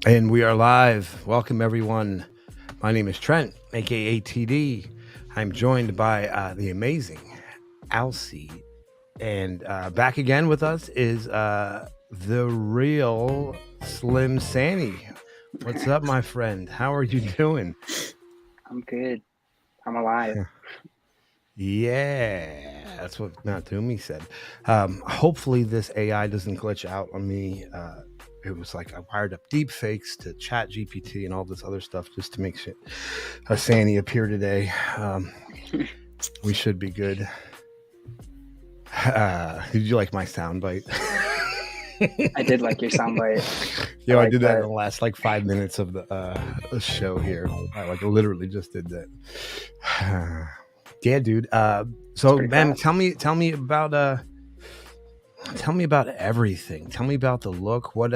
And we are live. Welcome, everyone. My name is Trent, aka TD. I'm joined by the amazing Alcy. And back again with us is the real Slim Sany. What's up, my friend? How are you doing? I'm good. I'm alive. Yeah, that's what Natumi said. Hopefully, this AI doesn't glitch out on me. It was like I wired up deep fakes to Chat GPT and all this other stuff just to make shit Sany appear today. We should be good. Did you like my soundbite? I did like your soundbite. Yo, I like did that in that. the last like 5 minutes of the show here. I like literally just did that. Yeah, dude. It's So, pretty man, fast. tell me about everything. Tell me about the look. What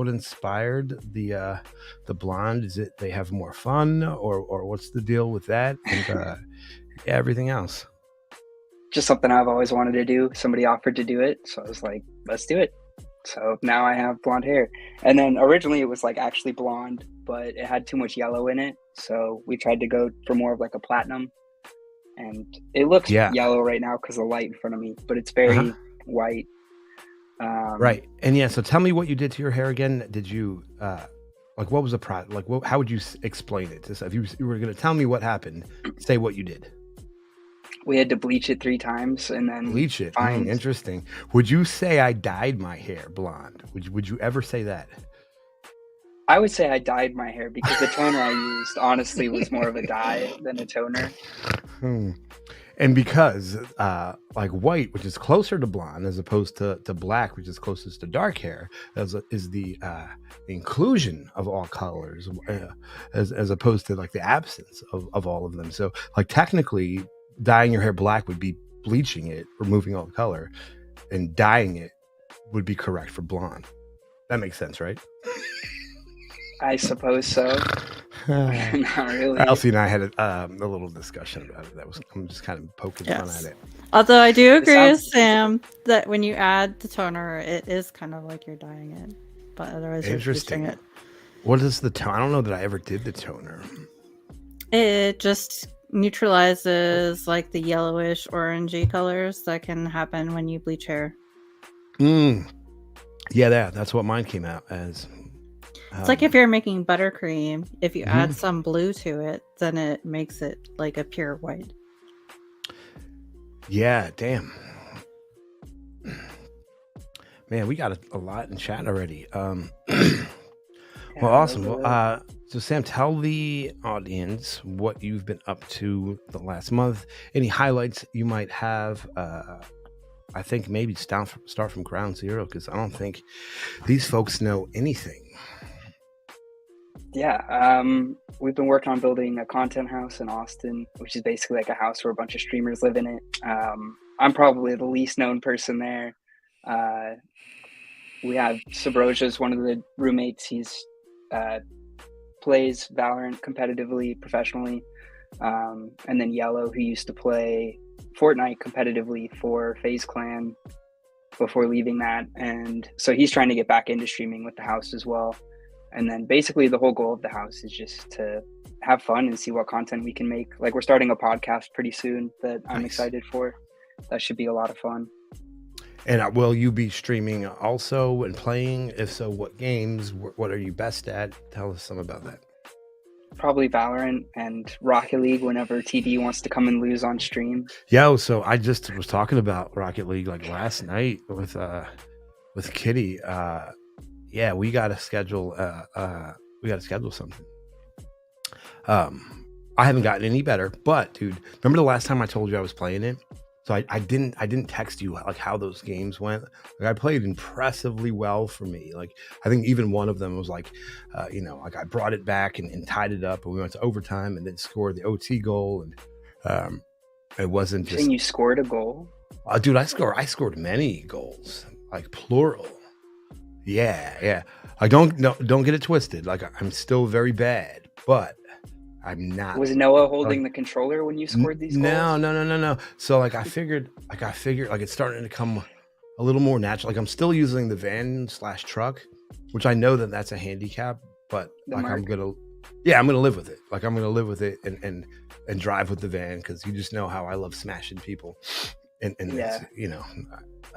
inspired the blonde? Is it they have more fun, or what's the deal with that? And yeah, everything else. Just something I've always wanted to do. Somebody offered to do it, so I was like, let's do it. So now I have blonde hair. And then originally it was like actually blonde, but it had too much yellow in it. So we tried to go for more of like a platinum. And it looks Yeah. yellow right now because of the light in front of me, but it's Uh huh. very white. Right. And yeah. So tell me what you did to your hair again. Did you like what was the like? How would you explain it? If you were going to tell me what happened, say what you did. We had to bleach it 3 times and then Bleach it. find. Interesting. Would you say I dyed my hair blonde? Would you ever say that? I would say I dyed my hair because the toner I used honestly was more of a dye than a toner. Hmm. And because like white, which is closer to blonde as opposed to black, which is closest to dark hair, is the inclusion of all colors, as opposed to like the absence of all of them. So like technically dyeing your hair black would be bleaching it, removing all the color, and dyeing it would be correct for blonde. That makes sense, right? I suppose so. Not really. Elsie and I had a little discussion about it. I'm just kind of poking fun at Yes. it. Although I do It agree with sounds Sam that when you add the toner, it is kind of like you're dyeing it, but otherwise you're bleaching Interesting. it. What is the tone? I don't know that I ever did the toner. It just neutralizes like the yellowish orangey colors that can happen when you bleach hair. Mm. Yeah, that's what mine came out as. It's like if you're making buttercream, if you add Mhm. some blue to it, then it makes it like a pure white. Yeah, damn. Man, we got a lot in chat already. Well, yeah, awesome. those Well, are so Sam, tell the audience what you've been up to the last month. Any highlights you might have. I think maybe start from ground zero because I don't think these folks know anything. yeah. We've been working on building a content house in Austin, which is basically like a house where a bunch of streamers live in it. I'm probably the least known person there. Uh, we have Sabroja's one of the roommates. He's plays Valorant competitively, professionally. And then Yellow, who used to play Fortnite competitively for FaZe Clan before leaving that. And so he's trying to get back into streaming with the house as well. And then basically the whole goal of the house is just to have fun and see what content we can make. Like we're starting a podcast pretty soon that I'm Nice. excited for. That should be a lot of fun. And will you be streaming also and playing? If so, what games? What are you best at? Tell us some about that. Probably Valorant and Rocket League whenever TD wants to come and lose on stream. Yo, so I just was talking about Rocket League like last night with Kitty. Yeah, we gotta schedule something. I haven't gotten any better, but dude, remember the last time I told you I was playing it? So I didn't text you like how those games went. Like I played impressively well for me. Like I think even one of them was like, like I brought it back and tied it up, and we went to overtime and then scored the OT goal. And it wasn't You're saying just, you scored a goal? dude. I scored many goals, like plural. Yeah. I don't get it twisted. Like I'm still very bad, but I'm not. Was Noah holding Like, the controller when you scored these no. goals? So like I figured like it's starting to come a little more natural. Like I'm still using the van/truck, which I know that that's a handicap, but The like mark. I'm gonna live with it. Like I'm gonna live with it and drive with the van because you just know how I love smashing people, and Yeah. it's, you know,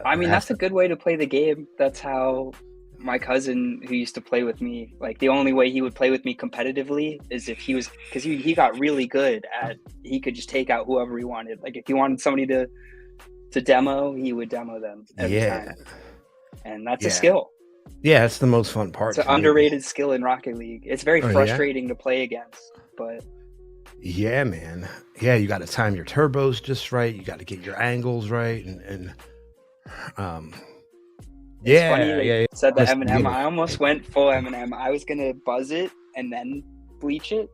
I mean, it has that's a good way to play the game. That's how my cousin who used to play with me, like the only way he would play with me competitively is if he was, because he got really good at, he could just take out whoever he wanted. Like if he wanted somebody to demo, he would demo them every yeah, time. And that's a yeah, skill. yeah. That's the most fun part It's an for me. underrated skill in Rocket League. It's very Oh, yeah? frustrating to play against, but Yeah, man. Yeah, you got to time your turbos just right. You got to get your angles right, and um, it's funny yeah, they yeah, yeah. said the Just M&M. beginning. I almost went full M&M. I was gonna buzz it and then bleach it,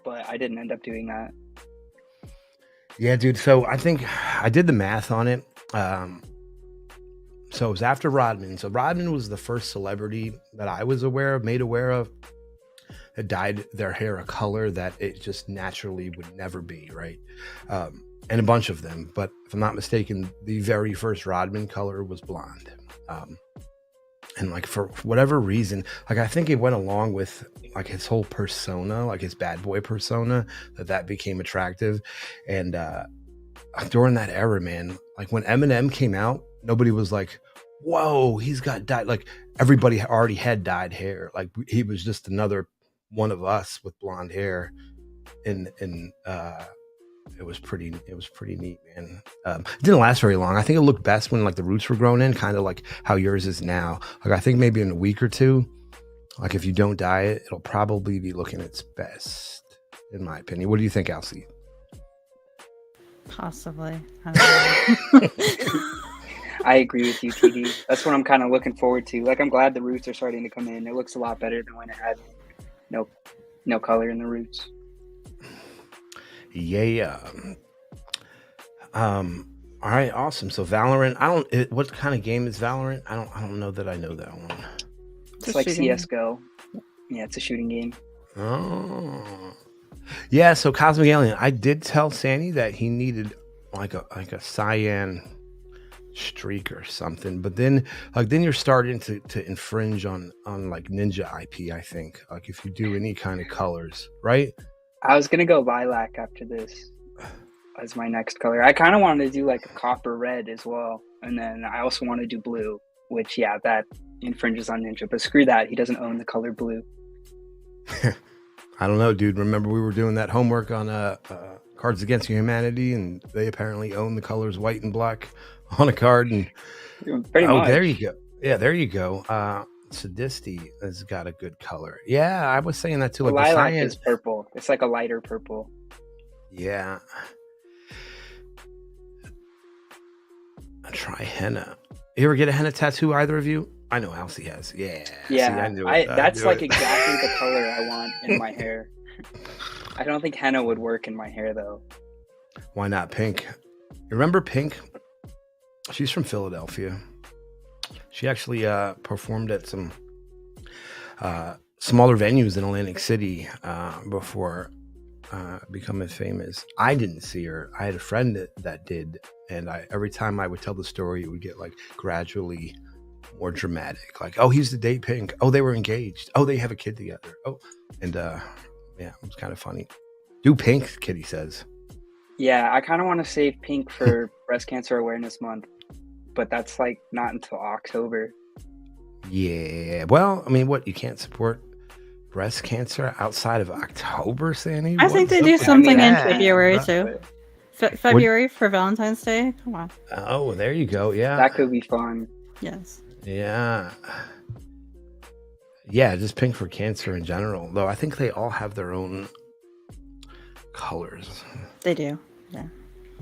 but I didn't end up doing that. Yeah, dude. So I think I did the math on it. So it was after Rodman. So Rodman was the first celebrity that I was made aware of, that dyed their hair a color that it just naturally would never be, right? And a bunch of them. But if I'm not mistaken, the very first Rodman color was blonde. And like for whatever reason, like I think it went along with like his whole persona, like his bad boy persona, that became attractive. And during that era, man, like when Eminem came out, nobody was like, whoa, he's got dyed. Like everybody already had dyed hair. Like he was just another one of us with blonde hair. And it was pretty neat, man. It didn't last very long. I think it looked best when like the roots were grown in, kind of like how yours is now. Like I think maybe in a week or two, like if you don't dye it, it'll probably be looking its best, in my opinion. What do you think, Alcy? Possibly. I don't know. I agree with you, TD. That's what I'm kind of looking forward to. Like I'm glad the roots are starting to come in. It looks a lot better than when it had no color in the roots. Yeah. All right, awesome. So Valorant, what kind of game is Valorant? I don't know that I know that one. It's like CS:GO. Yeah, it's a shooting game. Oh. Yeah, so Cosmic Alien, I did tell Sany that he needed like a cyan streak or something, but then you're starting to infringe on like Ninja IP, I think. Like if you do any kind of colors, right? I was gonna go lilac after this as my next color. I kind of wanted to do like a copper red as well, and then I also want to do blue, which that infringes on Ninja. But screw that, he doesn't own the color blue. I don't know, dude. Remember we were doing that homework on Cards Against Humanity, and they apparently own the colors white and black on a card. And pretty much. There you go. Yeah, there you go. Sadisty has got a good color. Yeah, I was saying that too. Like lilac the science is purple. It's like a lighter purple. Yeah. Try henna. You ever get a henna tattoo, either of you? I know Alcy has. Yeah. Yeah. See, I knew it. That's like exactly the color I want in my hair. I don't think henna would work in my hair though. Why not Pink? You remember Pink? She's from Philadelphia. She actually performed at some smaller venues in Atlantic City before becoming famous. I didn't see her. I had a friend that did, and every time I would tell the story, it would get like gradually more dramatic. Like, oh, he used to date Pink. Oh, they were engaged. Oh, they have a kid together. Oh, and yeah, it was kind of funny. Do Pink, Kitty says. Yeah, I kind of want to save Pink for Breast Cancer Awareness Month, but that's like not until October. Yeah, well, I mean, you can't support breast cancer outside of October, Sany? I think they do something in February too. February for Valentine's Day. Come on. Oh, there you go. Yeah, that could be fun. Yes. Yeah, just Pink for cancer in general. Though I think they all have their own colors. They do.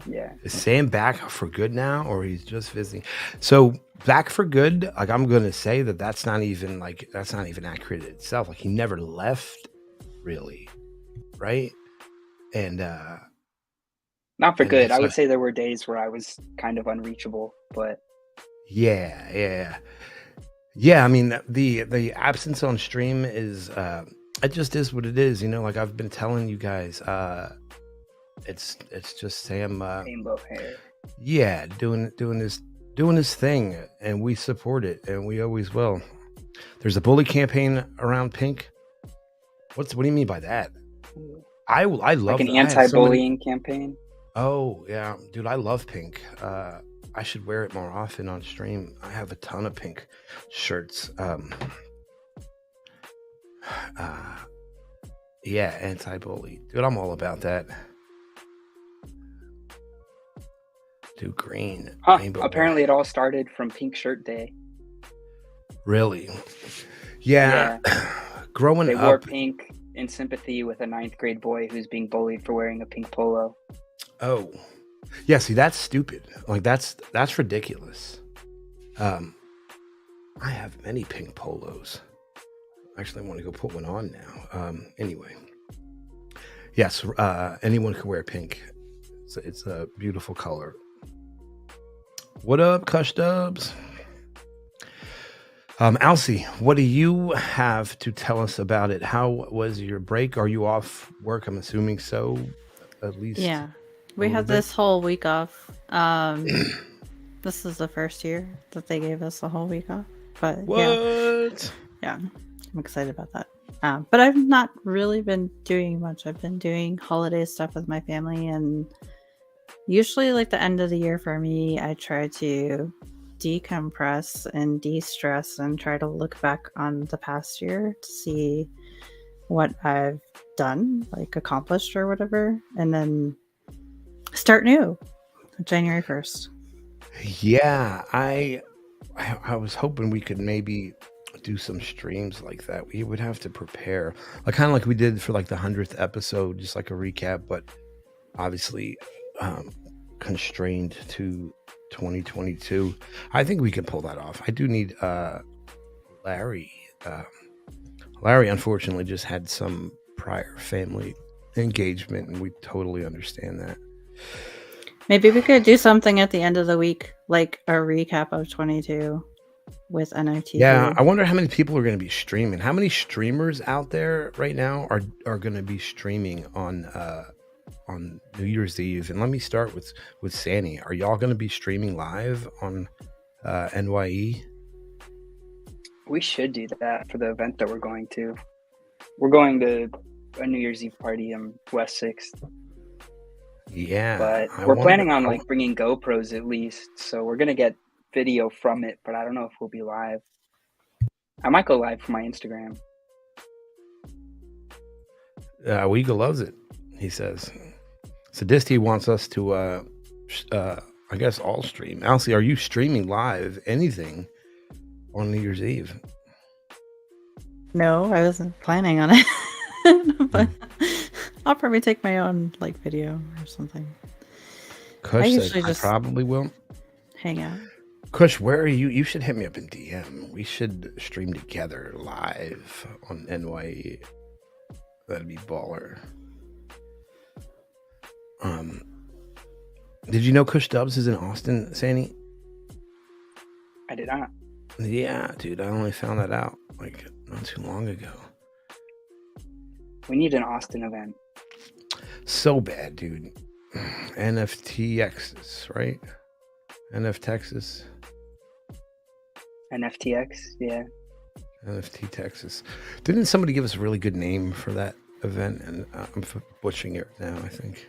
Yeah. Is Sam back for good now, or he's just visiting? So back for good, like I'm gonna say that's not even accurate itself. Like he never left, really, right? And not for good. I would say there were days where I was kind of unreachable, but yeah. I mean, the absence on stream is it just is what it is, you know. Like I've been telling you guys, it's just Sam rainbow hair. Yeah, doing his thing, and we support it, and we always will. There's a bully campaign around Pink. What do you mean by that? I Like love an I had so many. anti-bullying campaign. Oh yeah, dude, I love pink. I should wear it more often on stream. I have a ton of pink shirts. Uh, yeah, anti-bully, dude. I'm all about that. Dude, green, Huh. rainbow. Apparently, it all started from Pink Shirt Day. Really? Yeah. Growing They wore up. pink in sympathy with a 9th grade boy who's being bullied for wearing a pink polo. Oh, yeah. See, that's stupid. Like that's ridiculous. I have many pink polos. Actually, I want to go put one on now. Anyway, yes. Anyone can wear pink. It's a beautiful color. What up, Cush Dubs? Alcy, what do you have to tell us about it? How was your break? Are you off work? I'm assuming so, at least. Yeah, we had this whole week off. This is the first year that they gave us a whole week off. But what? Yeah, I'm excited about that. But I've not really been doing much. I've been doing holiday stuff with my family, and usually, like the end of the year for me, I try to decompress and de-stress and try to look back on the past year to see what I've done, like accomplished or whatever, and then start new January 1st. Yeah, I was hoping we could maybe do some streams like that. We would have to prepare, like kind of like we did for like the 100th episode, just like a recap, but obviously constrained to 2022. I think we can pull that off. I do need Larry. Larry unfortunately just had some prior family engagement, and we totally understand that. Maybe we could do something at the end of the week, like a recap of 22 with NFT. Yeah, I wonder how many people are going to be streaming. How many streamers out there right now are going to be streaming on New Year's Eve? And let me start with Sany. Are y'all going to be streaming live on NYE? We should do that for the event that we're going to. We're going to a New Year's Eve party on West 6th. Yeah, but we're planning on like bringing GoPros at least, so we're gonna get video from it, but I don't know if we'll be live. I might go live for my Instagram. Uyghur loves it, he says. Sadisty wants us to I guess all stream. Alcy, are you streaming live anything on New Year's Eve? No, I wasn't planning on it. But I'll probably take my own like video or something. Kush says I probably will. Hang out. Kush, where are you? You should hit me up in DM. We should stream together live on NYE. That'd be baller. Did you know Kush Dubs is in Austin, Sany? I did not. Yeah, dude, I only found that out like not too long ago. We need an Austin event. So bad, dude. NFTX, right? NFTexas. NFTX, yeah. NFT Texas. Didn't somebody give us a really good name for that event? And I'm butchering it now, I think.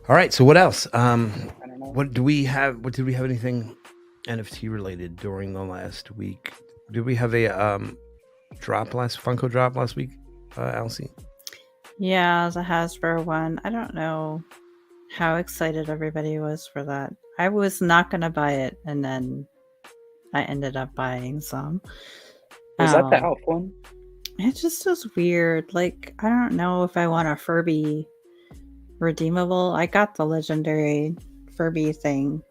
All right. So what else? I don't know. What did we have anything NFT related during the last week? Did we have a Funko drop last week, Alcy? Yeah, the Hasbro one. I don't know how excited everybody was for that. I was not going to buy it, and then I ended up buying some. Was that the elf one? It just was weird. Like, I don't know if I want a Furby redeemable. I got the legendary Furby thing,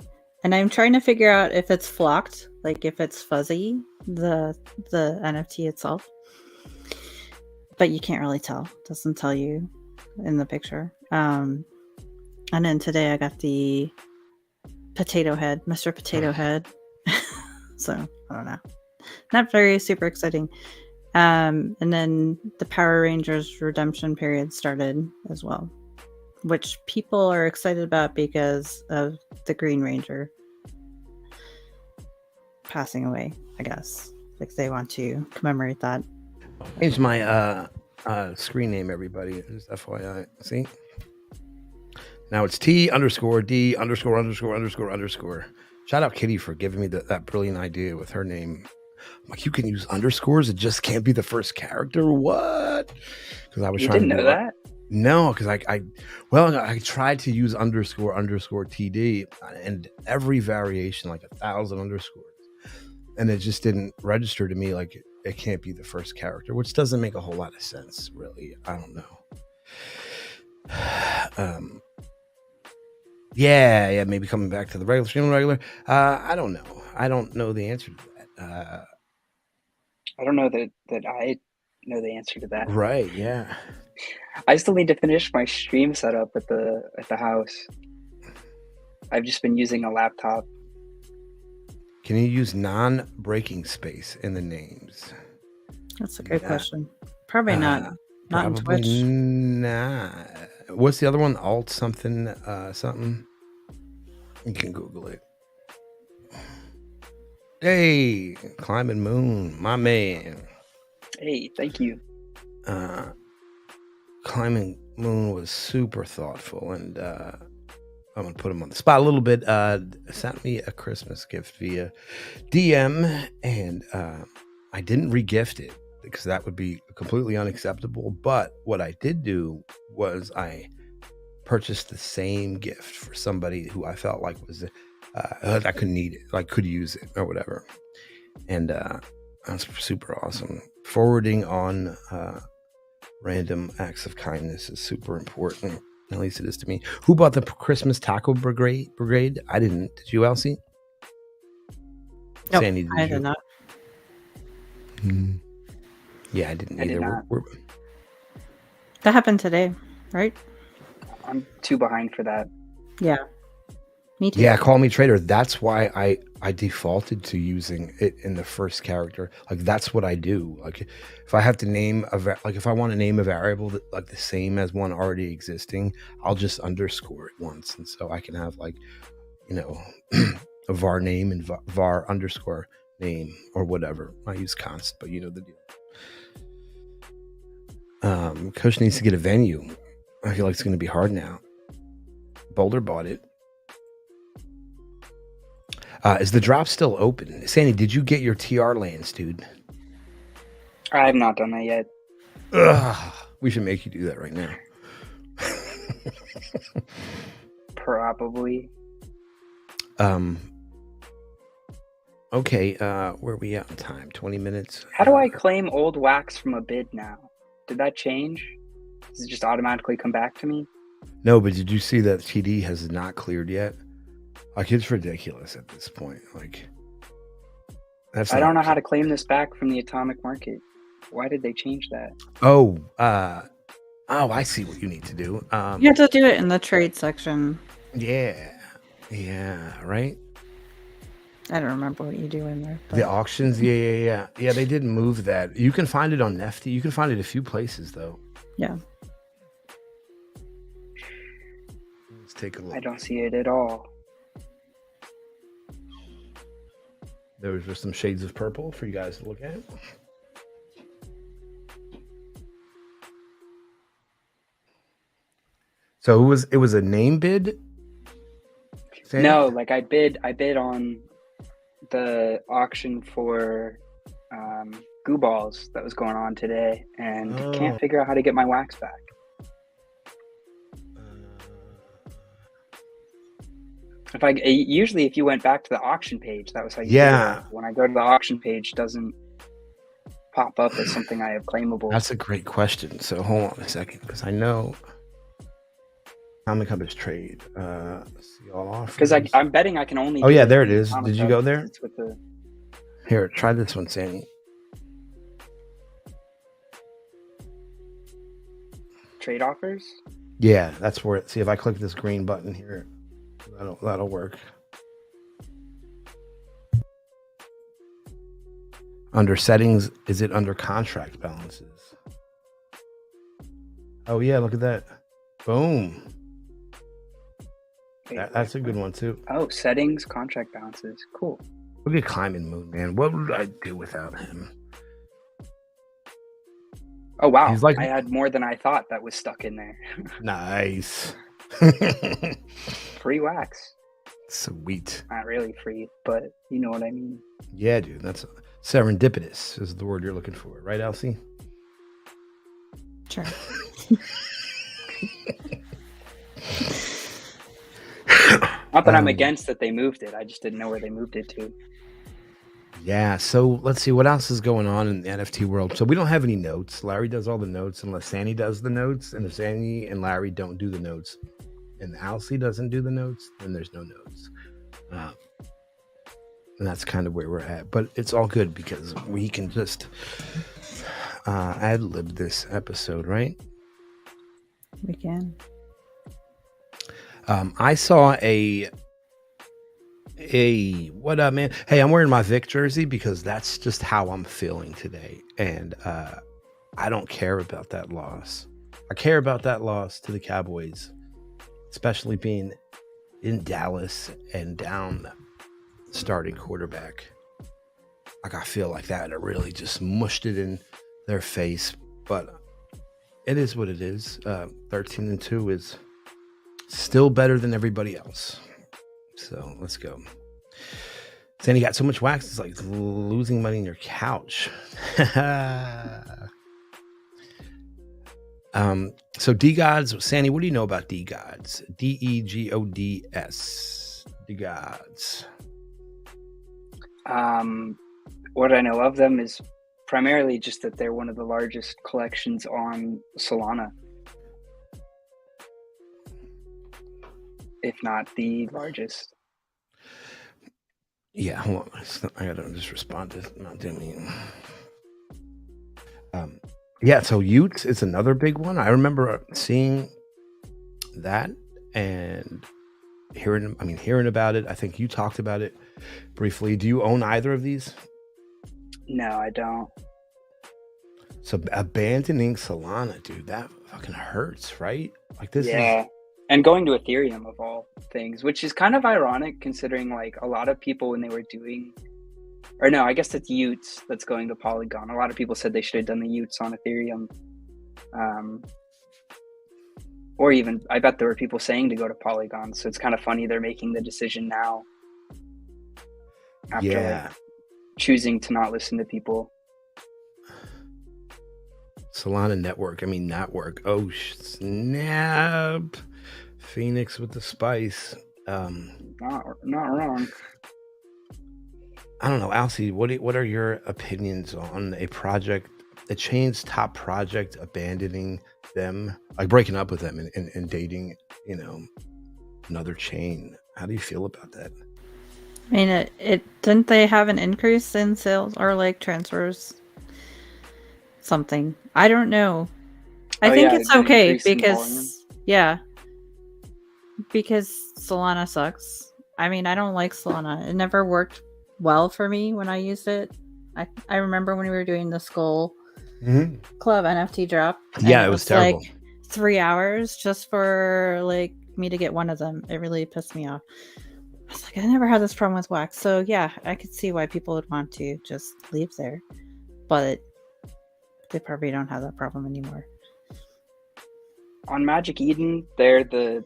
and I'm trying to figure out if it's flocked, like if it's fuzzy, the NFT itself. But you can't really tell. It doesn't tell you in the picture. And then today I got the Potato Head, Mr. Potato Head. So I don't know. Not very super exciting. And then the Power Rangers redemption period started as well, which people are excited about because of the Green Ranger passing away, I guess. Like they want to commemorate that. Change my screen name, everybody. Just FYI. See? Now it's T_D_______. Shout out Kitty for giving me that brilliant idea with her name. I'm like, you can use underscores. It just can't be the first character. What? Because I was You trying didn't to know that? No, because I tried to use __TD and every variation, like 1,000 underscores, and it just didn't register to me. Like it can't be the first character, which doesn't make a whole lot of sense, really. I don't know. Yeah, maybe coming back to the regular. I don't know. I don't know the answer to that. I don't know that I know the answer to that. Right? Yeah. I still need to finish my stream setup at the house. I've just been using a laptop. Can you use non-breaking space in the names? That's a good question. Probably not. Not in Probably Twitch. not. What's the other one? Alt something something. You can Google it. Hey, Climbing Moon, my man. Hey, thank you. Climbing Moon was super thoughtful, and I'm gonna put him on the spot a little bit. Sent me a Christmas gift via DM, and I didn't regift it because that would be completely unacceptable. But what I did do was I purchased the same gift for somebody who I felt like was I could need it, like could use it or whatever, and that's super awesome. Forwarding on random acts of kindness is super important. At least it is to me. Who bought the Christmas Taco Brigade? I didn't. Did you, Elsie? Nope, Sany, I did not. Yeah, I didn't I either. did not. That happened today, right? I'm too behind for that. Yeah. Me too. Yeah, call me traitor. That's why I defaulted to using it in the first character. Like that's what I do. Like if I have to name if I want to name a variable that like the same as one already existing, I'll just underscore it once, and so I can have like a var name and var underscore name or whatever. I use const, but you know the deal. Coach needs to get a venue. I feel like it's going to be hard now. Boulder bought it. Is the drop still open? Sany, did you get your TR lands, dude? I have not done that yet. Ugh, we should make you do that right now. Probably. Okay, where are we at on time? 20 minutes. How do I claim old wax from a bid now? Did that change? Does it just automatically come back to me? No, but did you see that TD has not cleared yet? Like it's ridiculous at this point. Like I don't know how to claim this back from the atomic market. Why did they change that? Oh, I see what you need to do. You have to do it in the trade section. Yeah, right. I don't remember what you do in there. The auctions, yeah. They didn't move that. You can find it on Nefty. You can find it a few places though. Yeah. Let's take a look. I don't see it at all. There was just some shades of purple for you guys to look at. So it was a name bid? Sany? No, like I bid on the auction for goo balls that was going on today, and can't figure out how to get my wax back. Usually if you went back to the auction page, that was how you did it. When I go to the auction page, it doesn't pop up as something I have claimable. That's a great question. So hold on a second, because I know Comic Hub is trade. See all offers. Because I'm betting I can only. Oh yeah, there it is. Did you go there? With the... Here, try this one, Sany. Trade offers. Yeah, that's where it. See if I click this green button here. That'll work. Under settings, is it under contract balances? Oh yeah, look at that. Boom. That's a good one too. Oh, settings, contract balances. Cool. Look at Climbing Moon, man. What would I do without him? Oh wow, He's like I had more than I thought that was stuck in there. nice. Free wax. Sweet. Not really free, but you know what I mean. Yeah, dude. That's serendipitous is the word you're looking for, right, Elsie? Sure. Not that I'm against that they moved it. I just didn't know where they moved it to. Yeah, so let's see what else is going on in the NFT world. So we don't have any notes. Larry does all the notes unless Sany does the notes. And if Sany and Larry don't do the notes and Alcy doesn't do the notes, then there's no notes. And that's kind of where we're at. But it's all good because we can just ad-lib this episode, right? We can. I saw a what up, man? Hey, I'm wearing my Vic jersey because that's just how I'm feeling today, and I don't care about that loss. I care about that loss to the Cowboys, especially being in Dallas and down starting quarterback. Like I feel like that it really just mushed it in their face, but it is what it is. 13-2 is still better than everybody else. So let's go. Sany got so much wax, it's like losing money in your couch. So D-Gods, Sany, what do you know about D-Gods? D-E-G-O-D-S. D-Gods. What I know of them is primarily just that they're one of the largest collections on Solana. If not the largest. Yeah, hold on. I gotta just respond to not doing. Yeah, so Utes is another big one. I remember seeing that and hearing about it. I think you talked about it briefly. Do you own either of these? No, I don't. So abandoning Solana, dude, that fucking hurts, right? Like this is... And going to Ethereum of all things, which is kind of ironic considering like a lot of people when they were doing, or no, I guess it's Utes that's going to Polygon. A lot of people said they should have done the Utes on Ethereum. Or even, I bet there were people saying to go to Polygon. So it's kind of funny they're making the decision now. After like, choosing to not listen to people. Solana network. Oh, snap. Phoenix with the spice. Not wrong. I don't know, Alcy. What are your opinions on a chain's top project abandoning them, like breaking up with them and dating, another chain? How do you feel about that? I mean, it didn't they have an increase in sales or like transfers? Something. I don't know. I think it's okay because because Solana sucks. I mean, I don't like Solana. It never worked well for me when I used it. I remember when we were doing the Skull Club NFT drop. Yeah, it was terrible. Like 3 hours just for like me to get one of them. It really pissed me off. I was like, I never had this problem with wax. So yeah, I could see why people would want to just leave there. But they probably don't have that problem anymore. On Magic Eden, they're the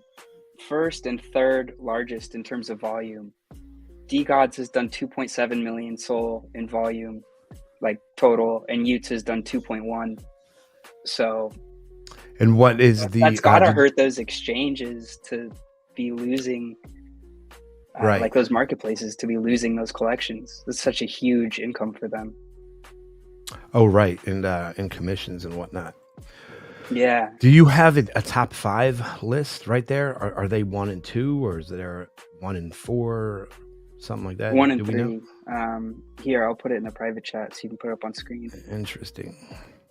first and third largest in terms of volume. D-Gods has done 2.7 million SOL in volume, like total, and Utes has done 2.1. So, and what is that's gotta hurt those exchanges to be losing, right? Like those marketplaces to be losing those collections. It's such a huge income for them. Oh, right, and commissions and whatnot. Yeah. Do you have a top 5 list right there? Are they 1 and 2, or is there 1 and 4, something like that? 1 and 3. Here, I'll put it in the private chat so you can put it up on screen. Interesting.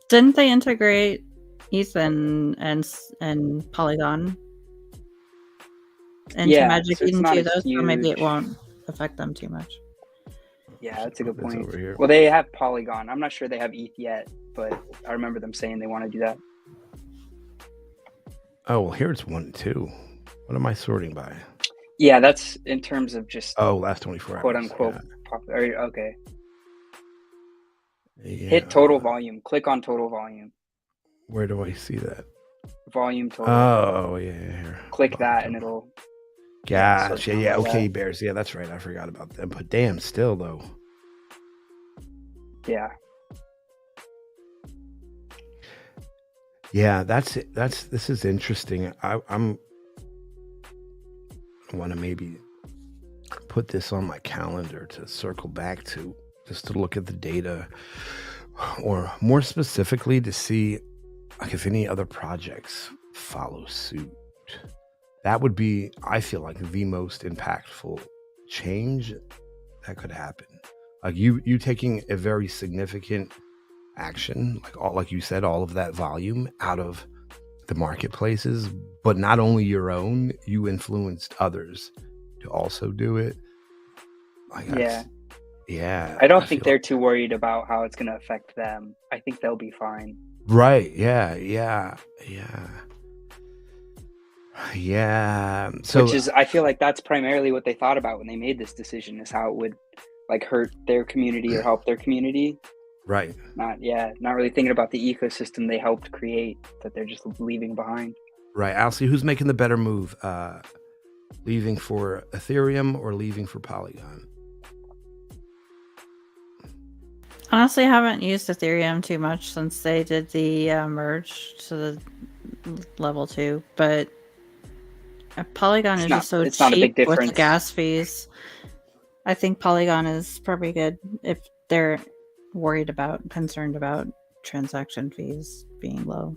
Didn't they integrate Ethan and Polygon into Magic Eden too, though? So maybe it won't affect them too much. Yeah, that's a good point. Well, they have Polygon. I'm not sure they have ETH yet, but I remember them saying they want to do that. Oh, well, here it's 1 and 2. What am I sorting by? Yeah, that's in terms of just Oh, last 24 quote hours. unquote okay. Yeah. Hit total volume. Click on total volume. Where do I see that? Volume total. Oh, yeah. Here. Click that and it'll sort Gotcha. down Yeah. by Okay, that. bears. Yeah, that's right. I forgot about that. But damn, still though. Yeah. Yeah, this is interesting. I want to maybe put this on my calendar to circle back to, just to look at the data, or more specifically to see like if any other projects follow suit. That would be, I feel like, the most impactful change that could happen. Like you taking a very significant action, like you said, all of that volume out of the marketplaces, but not only your own, you influenced others to also do it. Like Yeah. yeah. I don't I think feel they're too worried about how it's going to affect them. I think they'll be fine. right. Yeah. So Which is, I feel like that's primarily what they thought about when they made this decision, is how it would like hurt their community or help their community. right. Not really thinking about the ecosystem they helped create that they're just leaving behind. Right. Alcy, who's making the better move? Leaving for Ethereum or leaving for Polygon? Honestly, I haven't used Ethereum too much since they did the merge to the level 2, but Polygon is just so it's not a big cheap with the difference. gas fees. I think Polygon is probably good if they're concerned about transaction fees being low.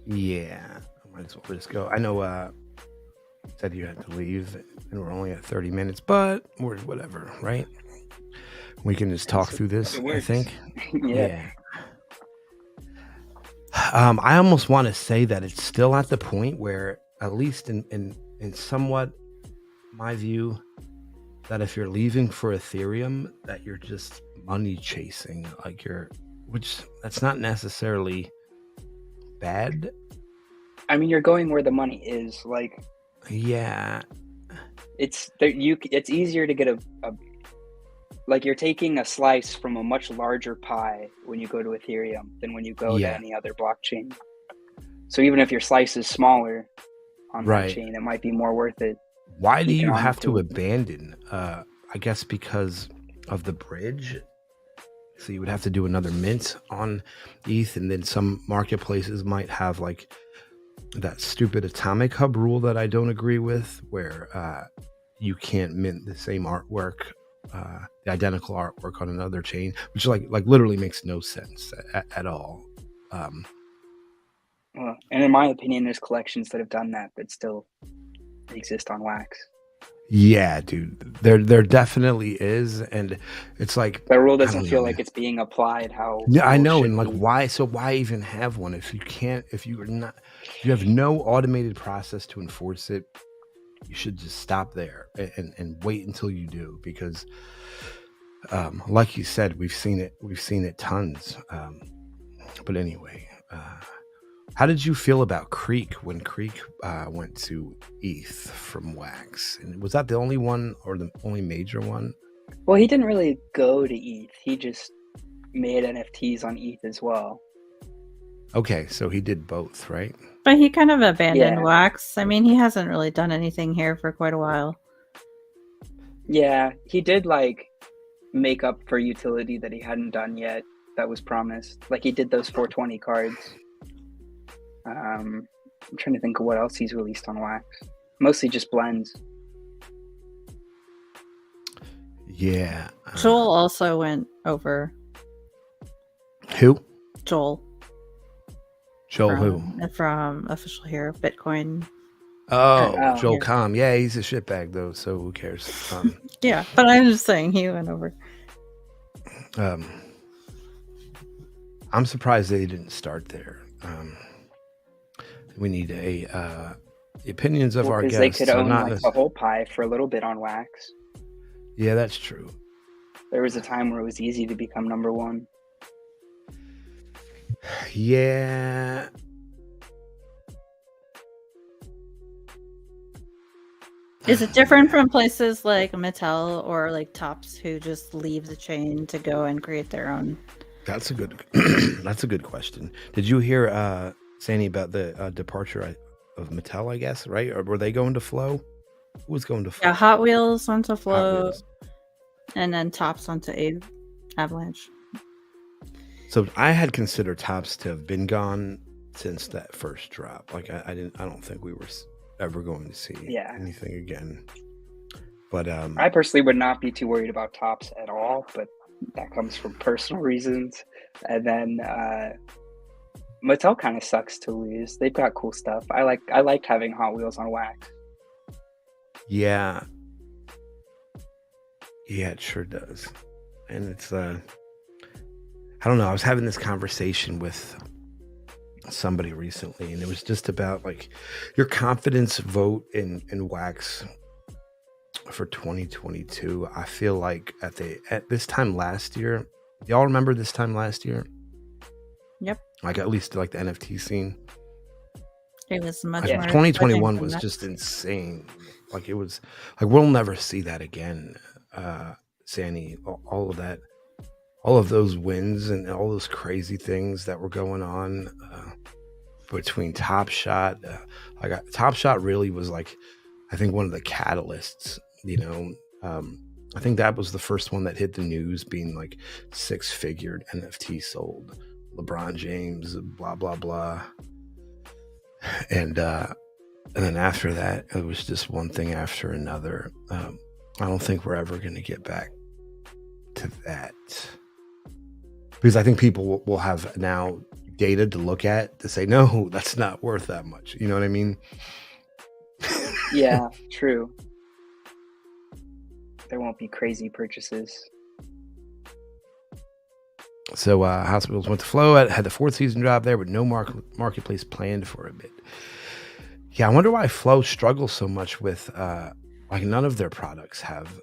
Yeah, I might as well just go. I know said you had to leave and we're only at 30 minutes, but we're whatever, right? We can just talk through this, I think. Yeah. I almost want to say that it's still at the point where, at least in somewhat my view, that if you're leaving for Ethereum, that you're just money chasing, which that's not necessarily bad. I mean, you're going where the money is. Like, yeah, it's easier to get a like, you're taking a slice from a much larger pie when you go to Ethereum than when you go to any other blockchain. So even if your slice is smaller on that chain, it might be more worth it. Why do you have to abandon? I guess because of the bridge. So you would have to do another mint on ETH, and then some marketplaces might have like that stupid atomic hub rule that I don't agree with, where you can't mint the same artwork, the identical artwork on another chain, which like literally makes no sense at all. Well, and in my opinion, there's collections that have done that still exist on Wax. Yeah, dude, there definitely is, and it's like that rule doesn't feel like it's being applied how. Yeah, I know, and like why even have one if you have no automated process to enforce it? You should just stop there and wait until you do, because like you said, we've seen it tons. But anyway, how did you feel about Creek when Creek went to ETH from Wax? And was that the only one, or the only major one? Well, he didn't really go to ETH. He just made NFTs on ETH as well. Okay, so he did both, right? But he kind of abandoned Wax. I mean, he hasn't really done anything here for quite a while. Yeah, he did like make up for utility that he hadn't done yet that was promised. Like, he did those 420 cards. I'm trying to think of what else he's released on Wax. Mostly just blends. Yeah. Joel also went over. Who? Joel who? From Official Hero Bitcoin. Oh, Joel Com. Yeah, he's a shitbag though, so who cares? Yeah, but I'm just saying he went over. I'm surprised they didn't start there. We need the opinions of our guests. They could own like the whole pie for a little bit on Wax. Yeah, that's true. There was a time where it was easy to become number one. Yeah. Is it different Yeah, from places like Mattel or like Tops who just leave the chain to go and create their own? that's a good that's a good question. Did you hear Sany, about the departure of Mattel, I guess, right? Or were they going to Flow? Who was going to Yeah, Flow? Hot Wheels onto Hot Flow, Wheels. and then Tops onto Avalanche. So I had considered Tops to have been gone since that first drop. Like I don't think we were ever going to see Yeah. anything again. But I personally would not be too worried about Tops at all, but that comes from personal reasons. And then Mattel kind of sucks to lose. They've got cool stuff. I liked having Hot Wheels on wax. yeah, it sure does. And it's I don't know. I was having this conversation with somebody recently, and it was just about like your confidence vote in wax for 2022. I feel like at this time last year, y'all remember this time last year? Yep. Like at least like the NFT scene. It was much Like more 2021 than was that. just insane. Like it was like we'll never see that again. Sany, all of that, all of those wins and all those crazy things that were going on between Top Shot. Top Shot really was like, I think one of the catalysts. I think that was the first one that hit the news, being like 6-figured NFT sold. LeBron James, blah blah blah, and then after that, it was just one thing after another. I don't think we're ever going to get back to that, because I think people will have now data to look at to say, no, that's not worth that much. You know what I mean? Yeah, true. There won't be crazy purchases. So Hospitals went to Flow, had the 4th season drop there, but no marketplace planned for a bit. Yeah, I wonder why Flow struggles so much with like none of their products have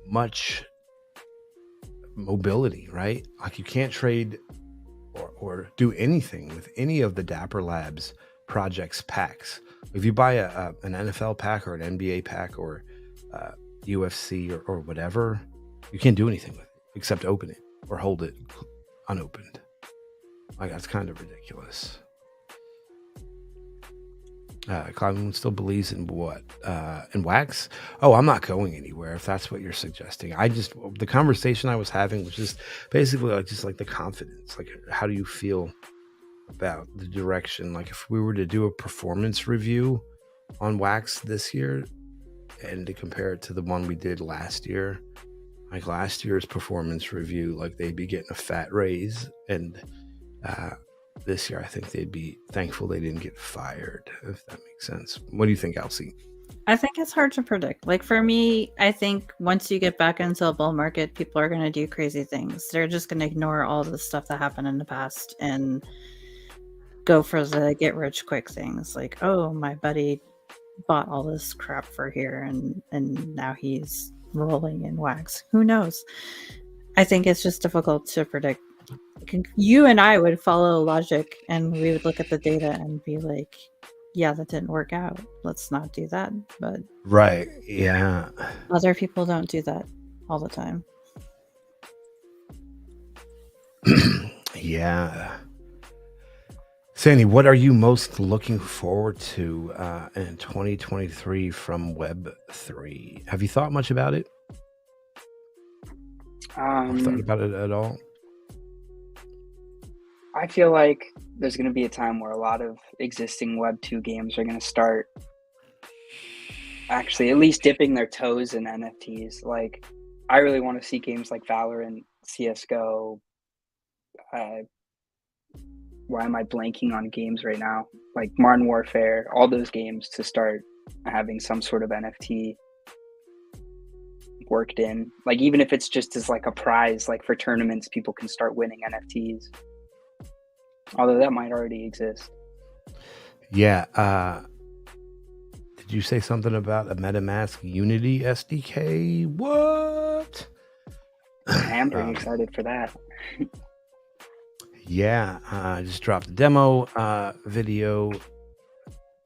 much mobility, right? Like you can't trade or do anything with any of the Dapper Labs projects packs. If you buy an NFL pack or an NBA pack or UFC or whatever, you can't do anything with it except open it or hold it unopened. Like that's kind of ridiculous. Cloudmoon still believes in what? In wax? Oh, I'm not going anywhere if that's what you're suggesting. The conversation I was having was just basically like the confidence. Like, how do you feel about the direction? Like, if we were to do a performance review on wax this year and to compare it to the one we did last year, like last year's performance review, like they'd be getting a fat raise, and this year I think they'd be thankful they didn't get fired, if that makes sense. What do you think, Elsie? I think it's hard to predict. Like for me, I think once you get back into a bull market, people are going to do crazy things. They're just going to ignore all the stuff that happened in the past and go for the get rich quick things. Like, oh, my buddy bought all this crap for here and now he's rolling in wax. Who knows? I think it's just difficult to predict. You and I would follow logic and we would look at the data and be like, yeah, that didn't work out. Let's not do that. But Right. Yeah. other people don't do that all the time. Yeah. Sany, what are you most looking forward to in 2023 from Web3? Have you thought much about it? Or thought about it at all? I feel like there's going to be a time where a lot of existing Web 2 games are going to start actually at least dipping their toes in NFTs. Like, I really want to see games like Valorant, CSGO. Why am I blanking on games right now? Like Modern Warfare, all those games to start having some sort of NFT worked in. Like, even if it's just as like a prize, like for tournaments, people can start winning NFTs. Although that might already exist. Yeah. Did you say something about a MetaMask Unity SDK? What? I am pretty excited for that. Yeah, I just dropped the demo video.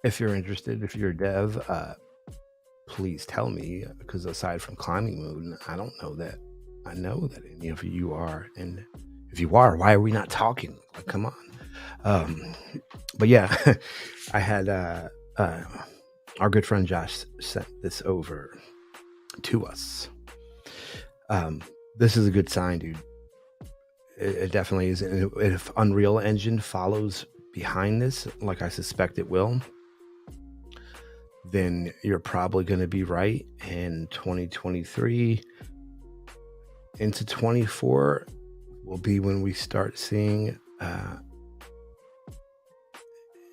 If you're interested, if you're a dev, please tell me, because aside from climbing mode, I don't know that I know that any of you are. And if you are, why are we not talking? Like, come on. Um, but yeah, I had our good friend Josh sent this over to us. This is a good sign, dude. It definitely is. And if Unreal Engine follows behind this, like I suspect it will, then you're probably going to be right. And 2023 into 24 will be when we start seeing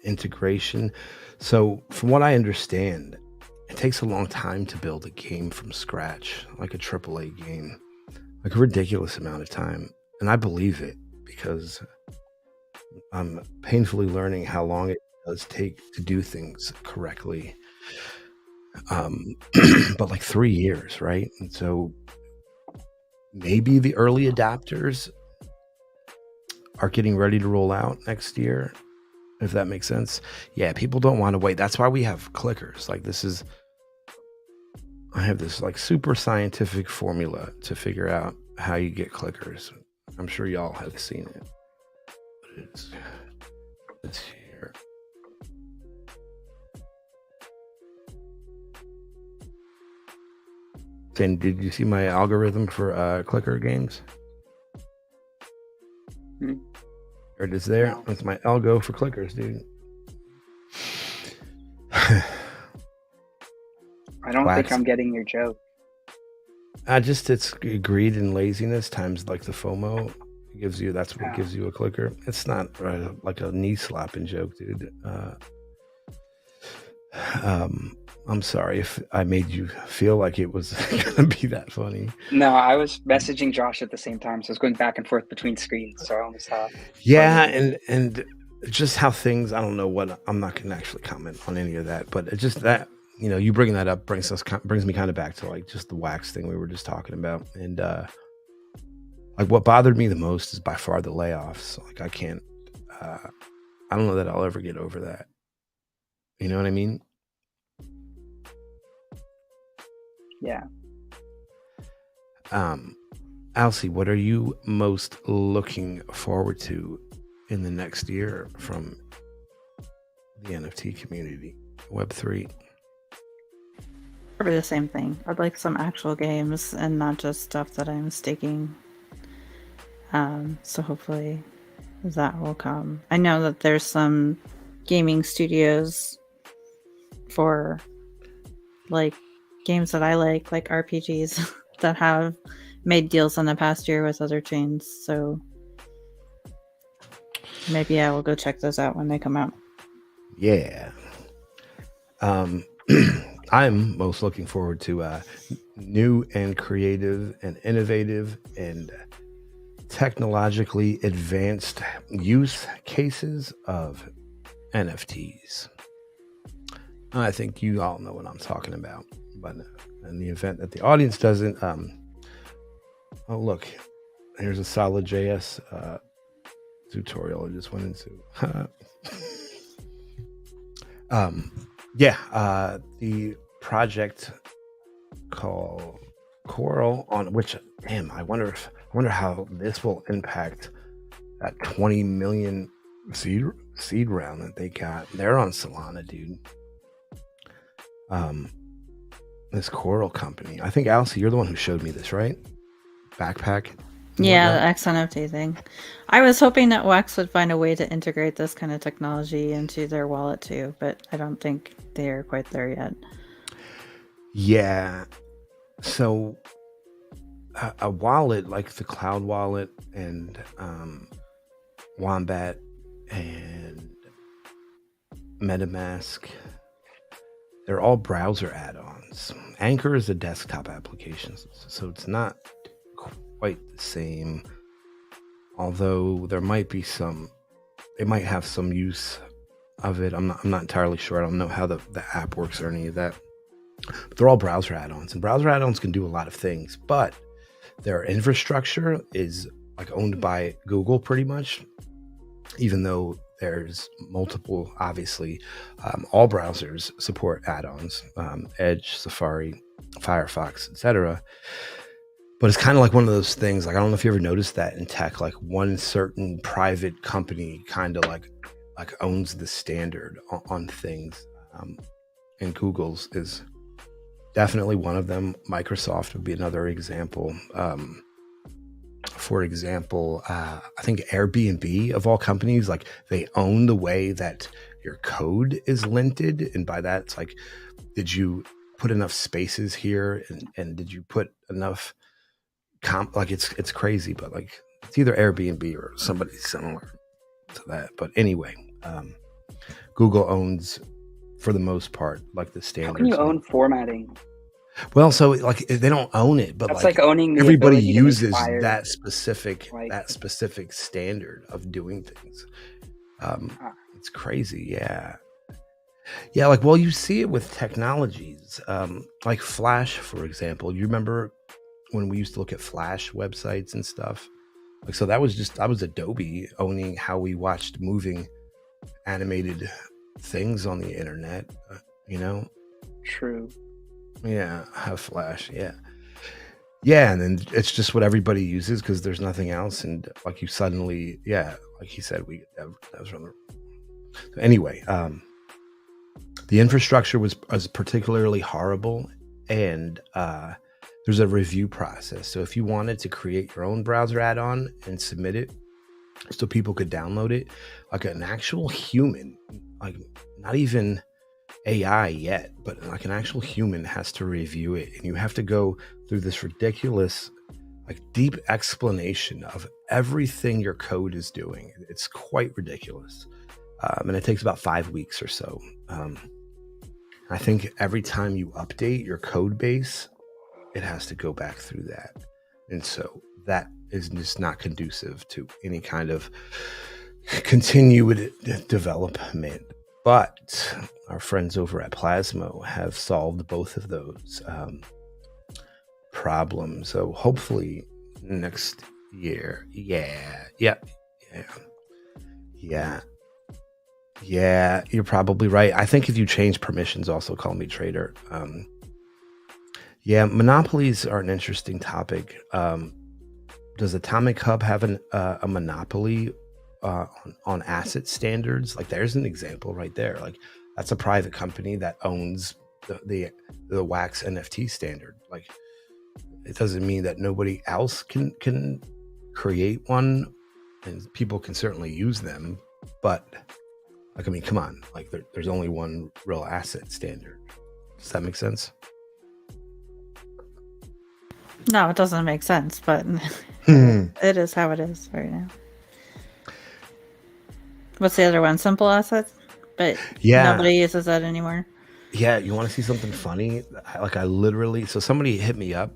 integration. So from what I understand, it takes a long time to build a game from scratch, like a AAA game, like a ridiculous amount of time. And I believe it because I'm painfully learning how long it does take to do things correctly. But like 3 years, right? And so maybe the early adopters are getting ready to roll out next year, if that makes sense. Yeah, people don't want to wait. That's why we have clickers. Like I have this like super scientific formula to figure out how you get clickers. I'm sure y'all have seen it. It's here. Then did you see my algorithm for clicker games? Or it is there? No. That's my algo for clickers, dude. I don't think I'm getting your joke. It's greed and laziness times like the FOMO gives you. That's what gives you a clicker. It's not like a knee slapping joke, dude. I'm sorry if I made you feel like it was gonna be that funny. No, I was messaging Josh at the same time, so I was going back and forth between screens. So I almost thought. Yeah, and just how things. I don't know what. I'm not gonna actually comment on any of that, but it's just that. You bringing that up brings me kind of back to like just the wax thing we were just talking about. And like what bothered me the most is by far the layoffs. Like I can't, I don't know that I'll ever get over that. You know what I mean? Yeah. Alcy, what are you most looking forward to in the next year from the NFT community, Web3? Probably the same thing. I'd like some actual games and not just stuff that I'm staking. So hopefully that will come. I know that there's some gaming studios for like games that I like RPGs that have made deals in the past year with other chains. So maybe I will go check those out when they come out. Yeah. I'm most looking forward to new and creative and innovative and technologically advanced use cases of NFTs. I think you all know what I'm talking about, but in the event that the audience doesn't, oh look, here's a solid JS tutorial I just went into. The project called Coral, on which, I wonder how this will impact that 20 million seed round that they got. They're on Solana, dude. This Coral company. I think Alcy, you're the one who showed me this, right? Backpack. Yeah, the XNFT thing. I was hoping that Wax would find a way to integrate this kind of technology into their wallet too, but I don't think they're quite there yet. Yeah. So a wallet like the Cloud Wallet and Wombat and MetaMask, they're all browser add-ons. Anchor is a desktop application, so it's not quite the same, although there might be it might have some use of it. I'm not entirely sure. I don't know how the app works or any of that, but they're all browser add-ons, and browser add-ons can do a lot of things, but their infrastructure is like owned by Google pretty much. even though there's multiple, obviously, all browsers support add-ons, Edge, Safari, Firefox, etc. But it's kind of like one of those things. Like, I don't know if you ever noticed that in tech, like one certain private company kind of like owns the standard on things. And Google's is definitely one of them. Microsoft would be another example. For example, I think Airbnb, of all companies, like they own the way that your code is linted, and by that, it's like, did you put enough spaces here, and did you put enough like it's crazy, but like it's either Airbnb or somebody similar to that. But anyway, Google owns, for the most part, like the standards. How can you own formatting? Well, so like they don't own it, but that's like owning the everybody ability to uses fire, that specific like, standard of doing things. It's crazy, yeah. Like, well, you see it with technologies, like Flash, for example. You remember when we used to look at Flash websites and stuff? Like, so that was Adobe owning how we watched moving animated things on the internet, True. Yeah, have Flash, yeah, and then it's just what everybody uses because there's nothing else, and like you suddenly, like he said, that was from the. So anyway, the infrastructure was particularly horrible, and there's a review process. So if you wanted to create your own browser add-on and submit it so people could download it, like an actual human, like not even AI yet, but like an actual human has to review it, and you have to go through this ridiculous, like deep explanation of everything your code is doing. It's quite ridiculous, and it takes about 5 weeks or so. I think every time you update your code base, it has to go back through that, and so that is just not conducive to any kind of continued development. But our friends over at Plasmo have solved both of those problems. So hopefully next year, you're probably right. I think if you change permissions, also call me trader. Monopolies are an interesting topic. Does Atomic Hub have a monopoly on asset standards? Like, there's an example right there. Like, that's a private company that owns the Wax NFT standard. Like, it doesn't mean that nobody else can create one, and people can certainly use them. But like, I mean, come on, like there's only one real asset standard. Does that make sense? No, it doesn't make sense, but it is how it is right now. What's the other one? Simple assets? But nobody uses that anymore. Yeah, you want to see something funny? I literally, so somebody hit me up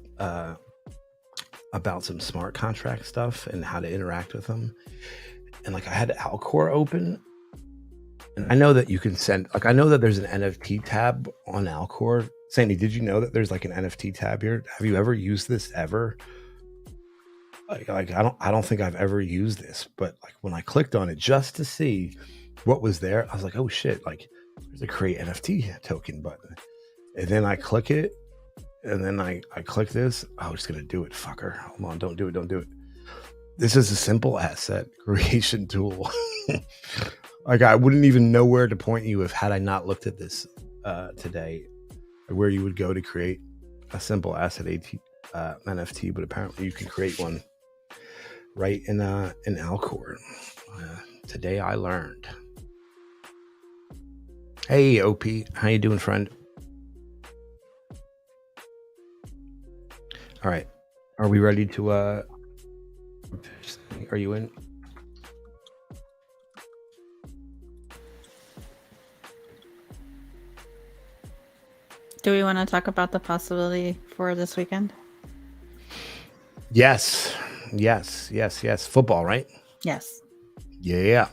about some smart contract stuff and how to interact with them. And like, I had Alcor open, and I know that you can send, like, I know that there's an NFT tab on Alcor. Sany, did you know that there's like an NFT tab here? Have you ever used this ever? Like I don't think I've ever used this, but like when I clicked on it just to see what was there, I was like, oh shit, like there's a create NFT token button. And then I click it, and then I click this. I was gonna do it, fucker. Hold on, don't do it. This is a simple asset creation tool. Like, I wouldn't even know where to point you had I not looked at this today, where you would go to create a simple asset NFT, but apparently you can create one right in Alcor. Today I learned. Hey OP, how you doing, friend? All right, are we ready to are you in? Do we want to talk about the possibility for this weekend? Yes. Football, right? Yes. Yeah.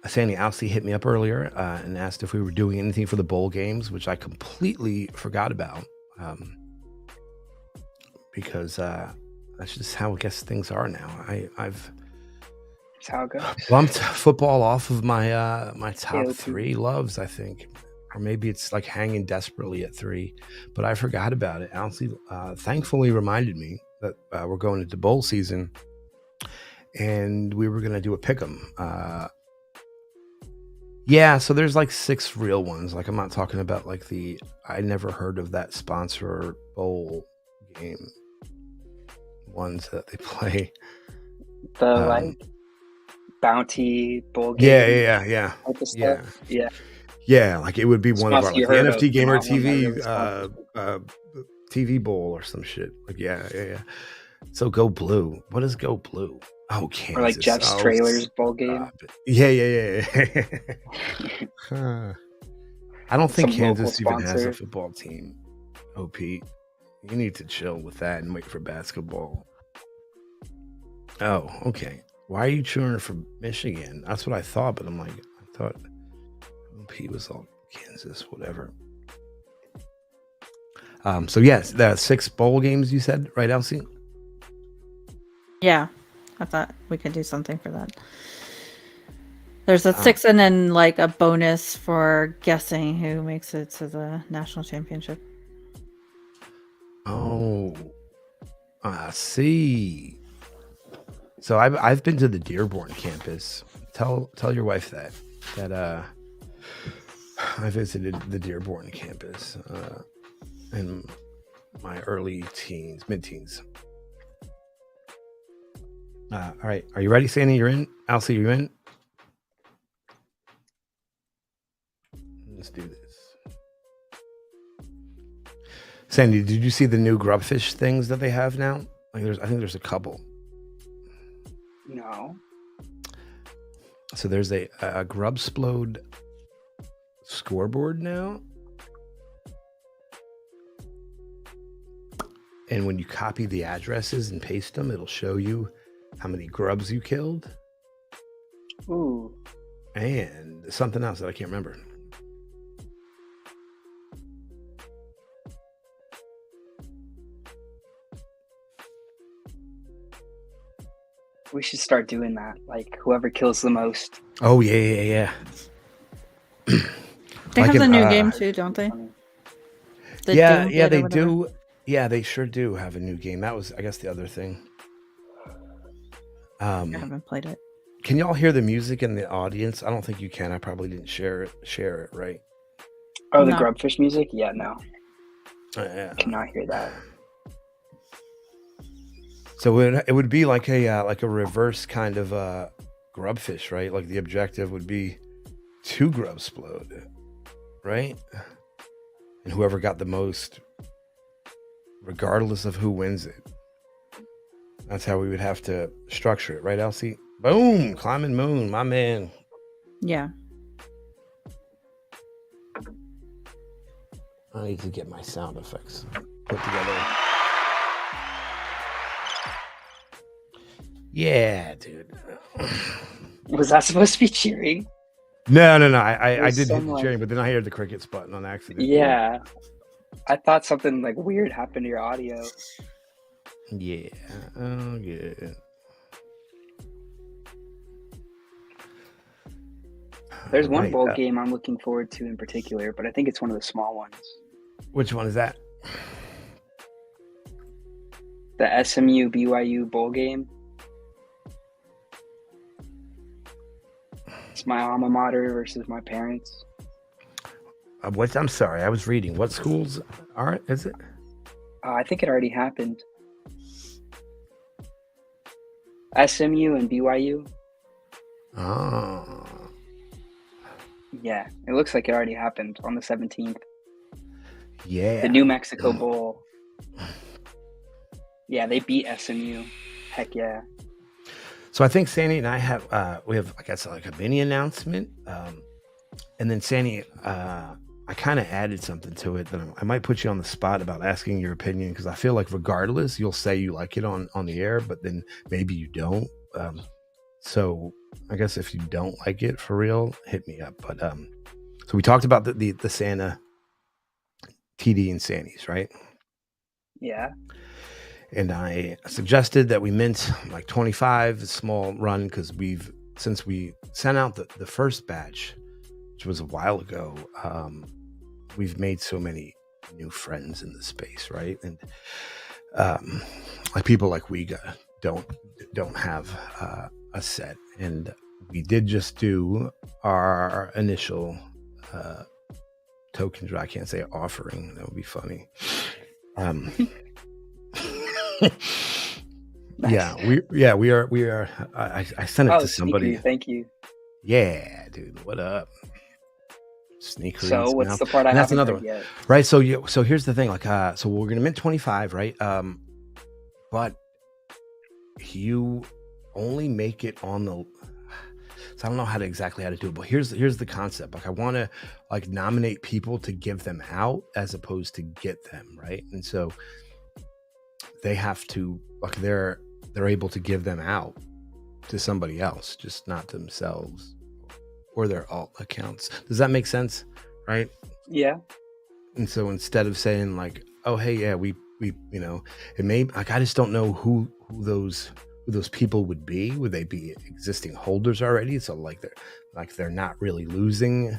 Sany Alcy hit me up earlier and asked if we were doing anything for the bowl games, which I completely forgot about because That's just how I guess things are now. I've That's how it goes. bumped football off of my my top AOP. 3 loves, I think. Or maybe it's like hanging desperately at 3, but I forgot about it. Alcy thankfully reminded me that we're going into bowl season and we were going to do a pick 'em. Yeah, so there's like 6 real ones. Like I'm not talking about like I never heard of that sponsor bowl game ones that they play. The like bounty bowl Yeah, game. yeah. Type of stuff. Yeah. Yeah, like it would be one of our like the Sponsor you heard NFT of, Gamer not one that TV really sponsors. TV bowl or some shit. Like yeah. So go blue. What is go blue? Oh, Kansas. Or like Jeff's Trailers bowl game. Yeah. I don't think Some Kansas local even has a sponsor. football team. OP, you need to chill with that and wait for basketball. Oh, okay. Why are you cheering for Michigan? That's what I thought, but I'm like, I thought OP was all Kansas, whatever. So yes, the 6 bowl games you said, right, Elsie? Yeah, I thought we could do something for that. There's a 6 and then like a bonus for guessing who makes it to the national championship. Oh, I see. So I've been to the Dearborn campus. Tell your wife that I visited the Dearborn campus in my early teens, mid-teens. All right, are you ready, Sany? You're in. Alcy, you in? Let's do this. Sandy, did you see the new grubfish things that they have now? Like I think there's a couple. No. So there's a Grubsplode scoreboard now. And when you copy the addresses and paste them, it'll show you how many grubs you killed. Ooh. And something else that I can't remember. We should start doing that. Like whoever kills the most. Oh yeah. They Like have the an, new game too, don't they? The yeah, Doom yeah, Kit or they whatever. do. Yeah, they sure do have a new game. That was, I guess, the other thing. I haven't played it. Can y'all hear the music in the audience? I don't think you can. I probably didn't share it, right? Oh, the No. grubfish music? Yeah, no. Yeah. Cannot hear that. So it would be like a reverse kind of grubfish, right? Like the objective would be to grubsplode, right? And whoever got the most, regardless of who wins it. That's how we would have to structure it, right, Elsie? Boom! Climbing moon, my man. Yeah. I need to get my sound effects put together. Yeah, dude. Was that supposed to be cheering? No. I There's did hit some, the like- cheering, but then I heard the crickets button on accident. Yeah. I thought something like weird happened to your audio. Yeah. Oh, good. There's one Right, bowl game I'm looking forward to in particular, but I think it's one of the small ones. Which one is that? The SMU BYU bowl game. It's my alma mater versus my parents. What? I'm sorry, I was reading. What schools is it? I think it already happened. SMU and BYU. Oh. Yeah, it looks like it already happened on the 17th. Yeah. The New Mexico Bowl. Yeah, they beat SMU. Heck yeah. So I think Sany and I have I guess like a mini announcement. And then Sany, I kind of added something to it that I might put you on the spot about asking your opinion, because I feel like regardless, you'll say you like it on the air, but then maybe you don't. So I guess if you don't like it for real, hit me up. But so we talked about the Santa TD and Sandy's, right? Yeah. And I suggested that we mint like 25, a small run, because since we sent out the first batch, which was a while ago, we've made so many new friends in the space, right? And like people like Wiga don't have a set, and we did just do our initial token draw. I can't say offering, that would be funny. Nice. we are. I sent it to somebody. Sneakery, thank you. Yeah, dude, what up? Sneakery. So what's the part I that's haven't another heard one, yet? right? So here's the thing, like so we're gonna mint 25, right? But you only make it on the, so I don't know how to do it, but here's the concept. Like I want to like nominate people to give them out as opposed to get them, right? And so they have to, like, they're able to give them out to somebody else, just not themselves or their alt accounts. Does that make sense? Right? Yeah. And so instead of saying like, oh hey, yeah, we you know, it may, like, I just don't know who those people would be. Would they be existing holders already? So like they're not really losing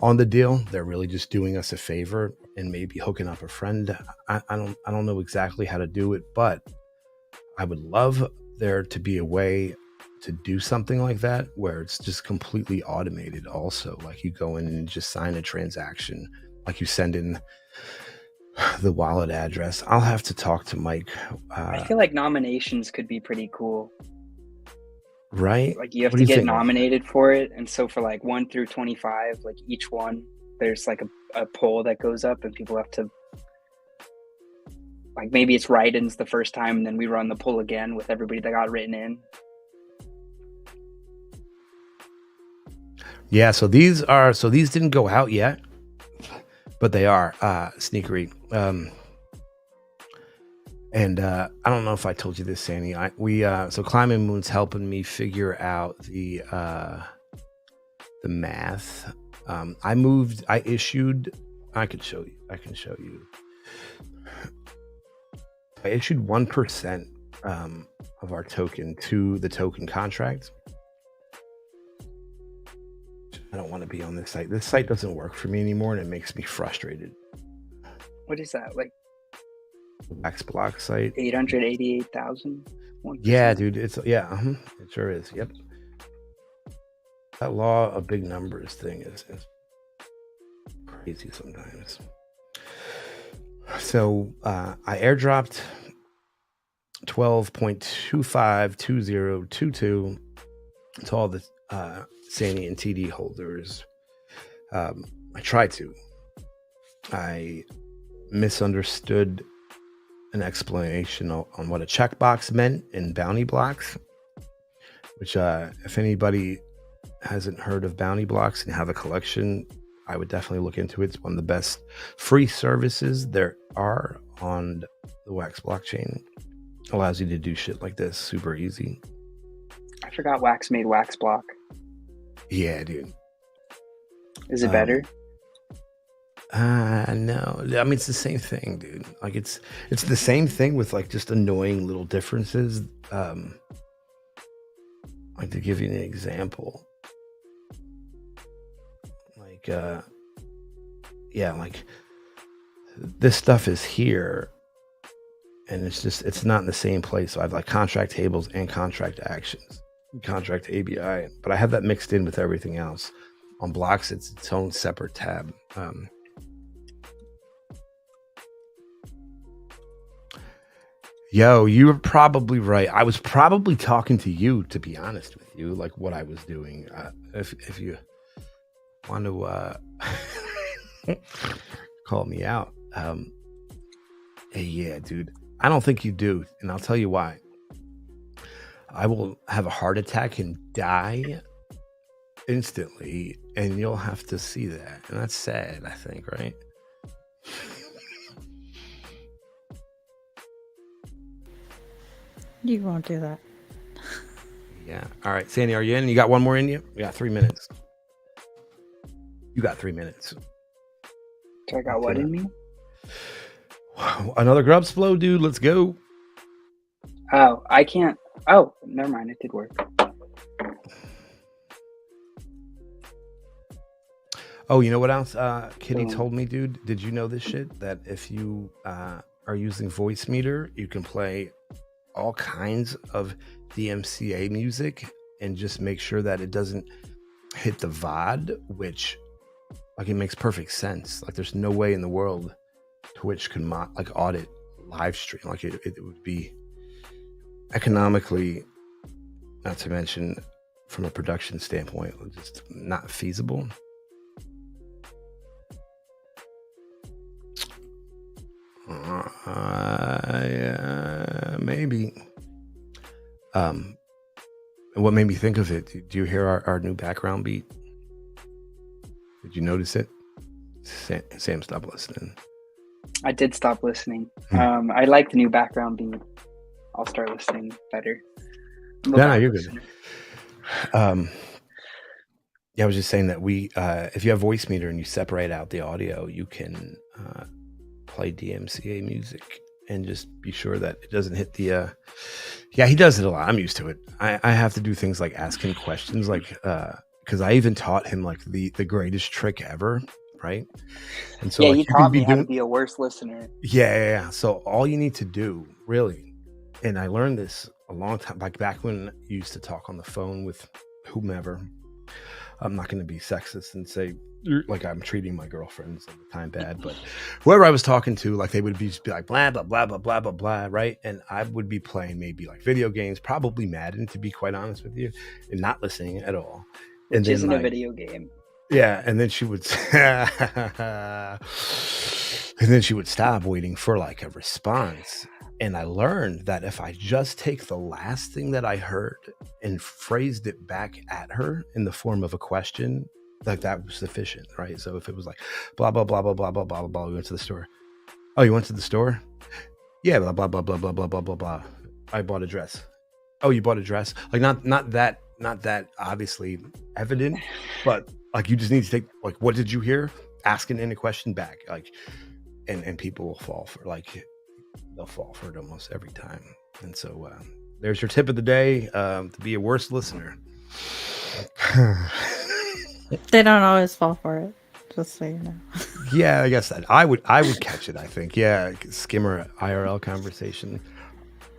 on the deal. They're really just doing us a favor and maybe hooking up a friend. I don't know exactly how to do it, but I would love there to be a way to do something like that where it's just completely automated. Also, like you go in and just sign a transaction, like you send in the wallet address. I'll have to talk to Mike. I feel like nominations could be pretty cool. Right? Like you have to get nominated for it, and so for like 1 through 25, like each one, there's like a poll that goes up, and people have to, like, maybe it's write-ins the first time, and then we run the poll again with everybody that got written in. Yeah, so these didn't go out yet, but they are Sneakery. And I don't know if I told you this, Sany. So Climbing Moon's helping me figure out the math. I can show you. I issued 1% of our token to the token contract. I don't want to be on this site. This site doesn't work for me anymore, and it makes me frustrated. What is that, like? Wax block site. 888,000. Yeah, dude. It sure is. Yep. That law of big numbers thing is crazy sometimes. So I airdropped 12.252022 to all the Sany and TD holders. I tried to. I misunderstood an explanation on what a checkbox meant in bounty blocks, which if anybody hasn't heard of bounty blocks and have a collection, I would definitely look into it. It's one of the best free services there are on the Wax blockchain. Allows you to do shit like this super easy. I forgot Wax made Wax block. Yeah, dude. Is it better? No. I mean, it's the same thing, dude. Like it's the same thing with like just annoying little differences. Like to give you an example, like like this stuff is here, and it's not in the same place. So I have like contract tables and contract actions, contract ABI, but I have that mixed in with everything else. On blocks, it's its own separate tab. Yo, you were probably right. I was probably talking to you, to be honest with you, like what I was doing. If you want to call me out, yeah, dude. I don't think you do, and I'll tell you why. I will have a heart attack and die instantly, and you'll have to see that, and that's sad, I think, right? You won't do that. Yeah. All right, Sany, are you in? You got one more in you? We got 3 minutes. You got 3 minutes. So I got what in me? Another grubs flow, dude. Let's go. Oh, I can't. Oh, never mind. It did work. Oh, you know what else? Kitty Boom. told me, dude. Did you know this shit? That if you are using Voice Meter, you can play all kinds of DMCA music and just make sure that it doesn't hit the VOD, which like it makes perfect sense. Like there's no way in the world Twitch could like audit live stream. Like it would be economically, not to mention from a production standpoint, just not feasible. Maybe. What made me think of it? Do you hear our new background beat? Did you notice it? Sam, stop listening. I did stop listening. I like the new background beat. I'll start listening better. No, you're good. Yeah, I was just saying that if you have Voice Meter and you separate out the audio, you can play DMCA music and just be sure that it doesn't hit the. Yeah, he does it a lot. I'm used to it. I have to do things like ask him questions, like because I even taught him like the greatest trick ever, right? And so yeah, like, he taught me how to be a worse listener. Yeah. So all you need to do, really, and I learned this a long time, like back when you used to talk on the phone with whomever. I'm not going to be sexist and say like I'm treating my girlfriends all the time bad, but whoever I was talking to, like they would just be like blah blah blah blah blah blah blah, right? And I would be playing maybe like video games, probably Madden, to be quite honest with you, and not listening at all. Which isn't a video game. Yeah, and then she would, stop waiting for like a response. And I learned that if I just take the last thing that I heard and phrased it back at her in the form of a question, like that was sufficient, right? So if it was like blah blah blah blah blah blah blah blah, we went to the store. Oh, you went to the store? Yeah, blah blah blah blah blah blah blah blah blah. I bought a dress. Oh, you bought a dress? Like not that obviously evident, but like you just need to take like, what did you hear? Asking in a question back, like, and people will fall for like. They'll fall for it almost every time. And so there's your tip of the day, to be a worse listener. They don't always fall for it, just so you know. Yeah, I guess that I would catch it, I think. Yeah, skimmer IRL conversation.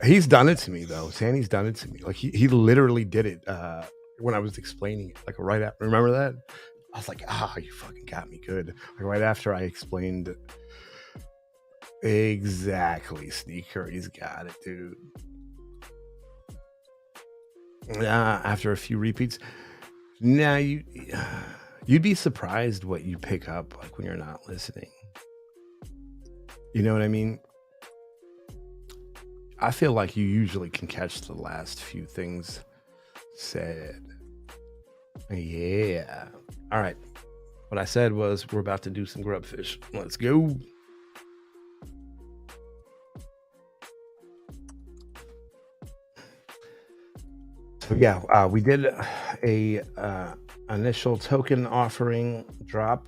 He's done it to me though. Sany's done it to me. Like he literally did it when I was explaining it. Like right after, remember that? I was like, you fucking got me good. Like right after I explained exactly, Sneaker, he's got it, dude. After a few repeats, you'd be surprised what you pick up like when you're not listening. You know what I mean? I feel like you usually can catch the last few things said. Yeah. All right. What I said was we're about to do some grubfish. Let's go. So yeah, we did a initial token offering drop.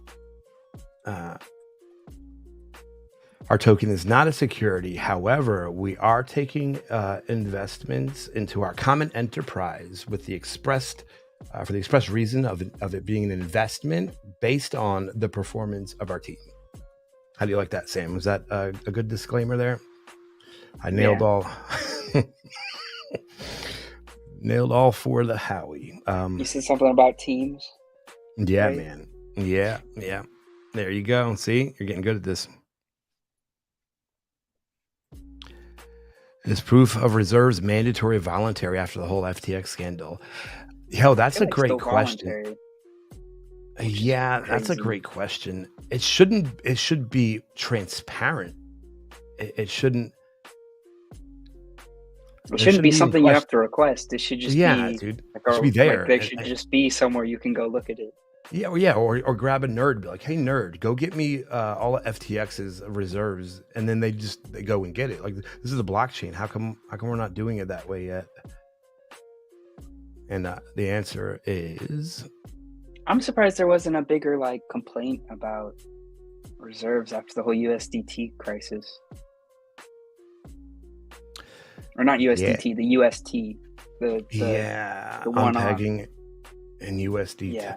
Our token is not a security. However, we are taking investments into our common enterprise with the expressed for the express reason of it being an investment based on the performance of our team. How do you like that, Sam? Was that a good disclaimer there? I nailed all. Nailed all for the Howie. You said something about teams? Yeah, right? Man. Yeah. There you go. See, you're getting good at this. Is proof of reserves mandatory or voluntary after the whole FTX scandal? Hell, that's a great question. Voluntary. Yeah, that's a great question. It should be transparent. It shouldn't. It shouldn't be something you have to request. It should just be, dude. Like, it should be there. Like, there should just be somewhere you can go look at it. Yeah, or grab a nerd, be like, hey nerd, go get me all of FTX's reserves, and then they go and get it. Like, this is a blockchain. How come we're not doing it that way yet? And the answer is, I'm surprised there wasn't a bigger complaint about reserves after the whole USDT crisis. Or not USDT, the UST. The I'm one on. pegging in USDT. Yeah.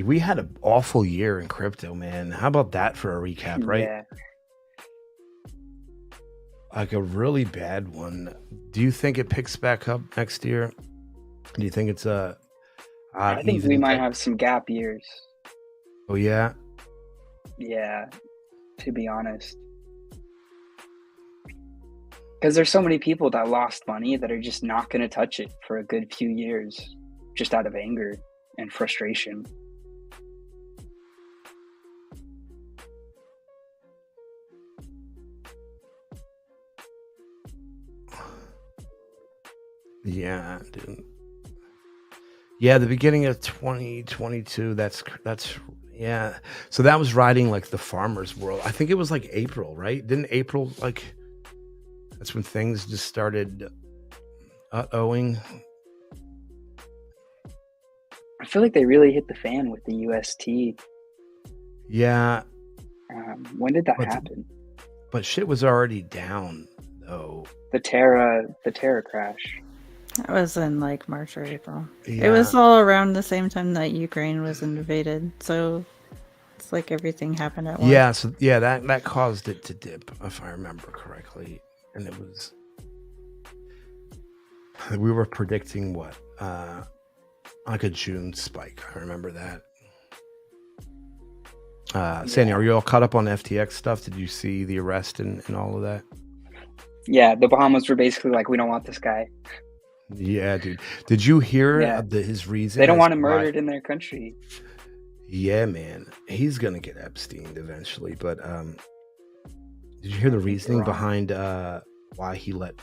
We had an awful year in crypto, man. How about that for a recap, right? Yeah. Like a really bad one. Do you think it picks back up next year? Do you think it's a odd, I think even we might type- have some gap years. Oh yeah. Yeah, to be honest. Because there's so many people that lost money that are just not going to touch it for a good few years, just out of anger and frustration. Yeah, dude. Yeah, the beginning of 2022. That's yeah. So that was riding like the farmers world. I think it was like April, right? Didn't April like that's when things just started owing? I feel like they really hit the fan with the UST. Yeah, When did that but happen? but shit was already down though. The Terra crash. That was in like March or April. Yeah. It was all around the same time that Ukraine was invaded. So it's like everything happened at once. Yeah, so yeah, that caused it to dip, if I remember correctly. And it was we were predicting what? Like a June spike. I remember that. Sany, are you all caught up on FTX stuff? Did you see the arrest and all of that? Yeah, the Bahamas were basically like, we don't want this guy. Yeah, dude. Did you hear Yeah. his reason? They don't as want him to why- murdered in their country. Yeah, man. He's gonna get Epsteined eventually. But did you hear the reasoning wrong. behind why he let?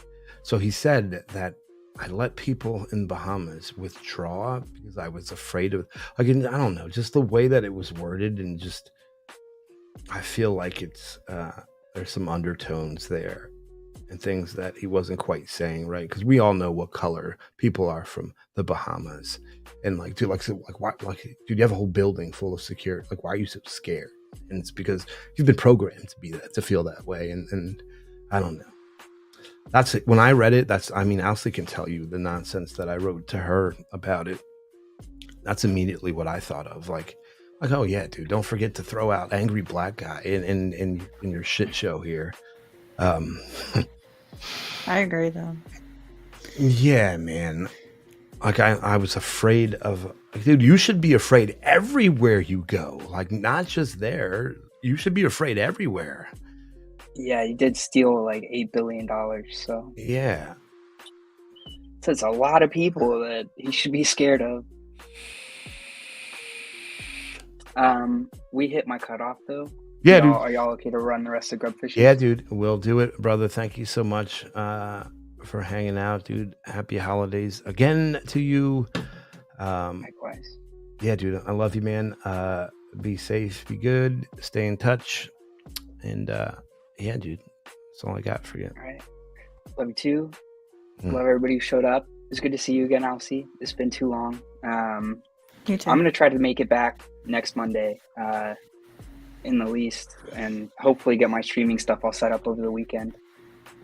So he said that I let people in Bahamas withdraw because I was afraid of. Again, I don't know, just the way that it was worded, and just I feel like it's there's some undertones there and things that he wasn't quite saying right, because we all know what color people are from the Bahamas, and like, dude, like why, like, dude, you have a whole building full of security. Like, why are you so scared? And it's because you've been programmed to be that, to feel that way, and I don't know. That's it. When I read it, I mean, Alcy can tell you the nonsense that I wrote to her about it. That's immediately what I thought of. Like, oh yeah, dude, don't forget to throw out angry black guy in your shit show here. I agree though. Yeah, man. Like I was afraid of, dude, you should be afraid everywhere you go. Like, not just there. You should be afraid everywhere. Yeah, he did steal like $8 billion. So Yeah. it's a lot of people that he should be scared of. We hit my cutoff though. Yeah, dude. Are y'all okay to run the rest of Grubfishes? Yeah, dude. We'll do it, brother. Thank you so much for hanging out, dude. Happy holidays again to you. Likewise. Yeah, dude. I love you, man. Be safe, be good, stay in touch. And yeah, dude. That's all I got for you. All right. Love you too. Mm. Love everybody who showed up. It's good to see you again, Alcy. It's been too long. You too. I'm going to try to make it back next Monday in the least, and hopefully get my streaming stuff all set up over the weekend.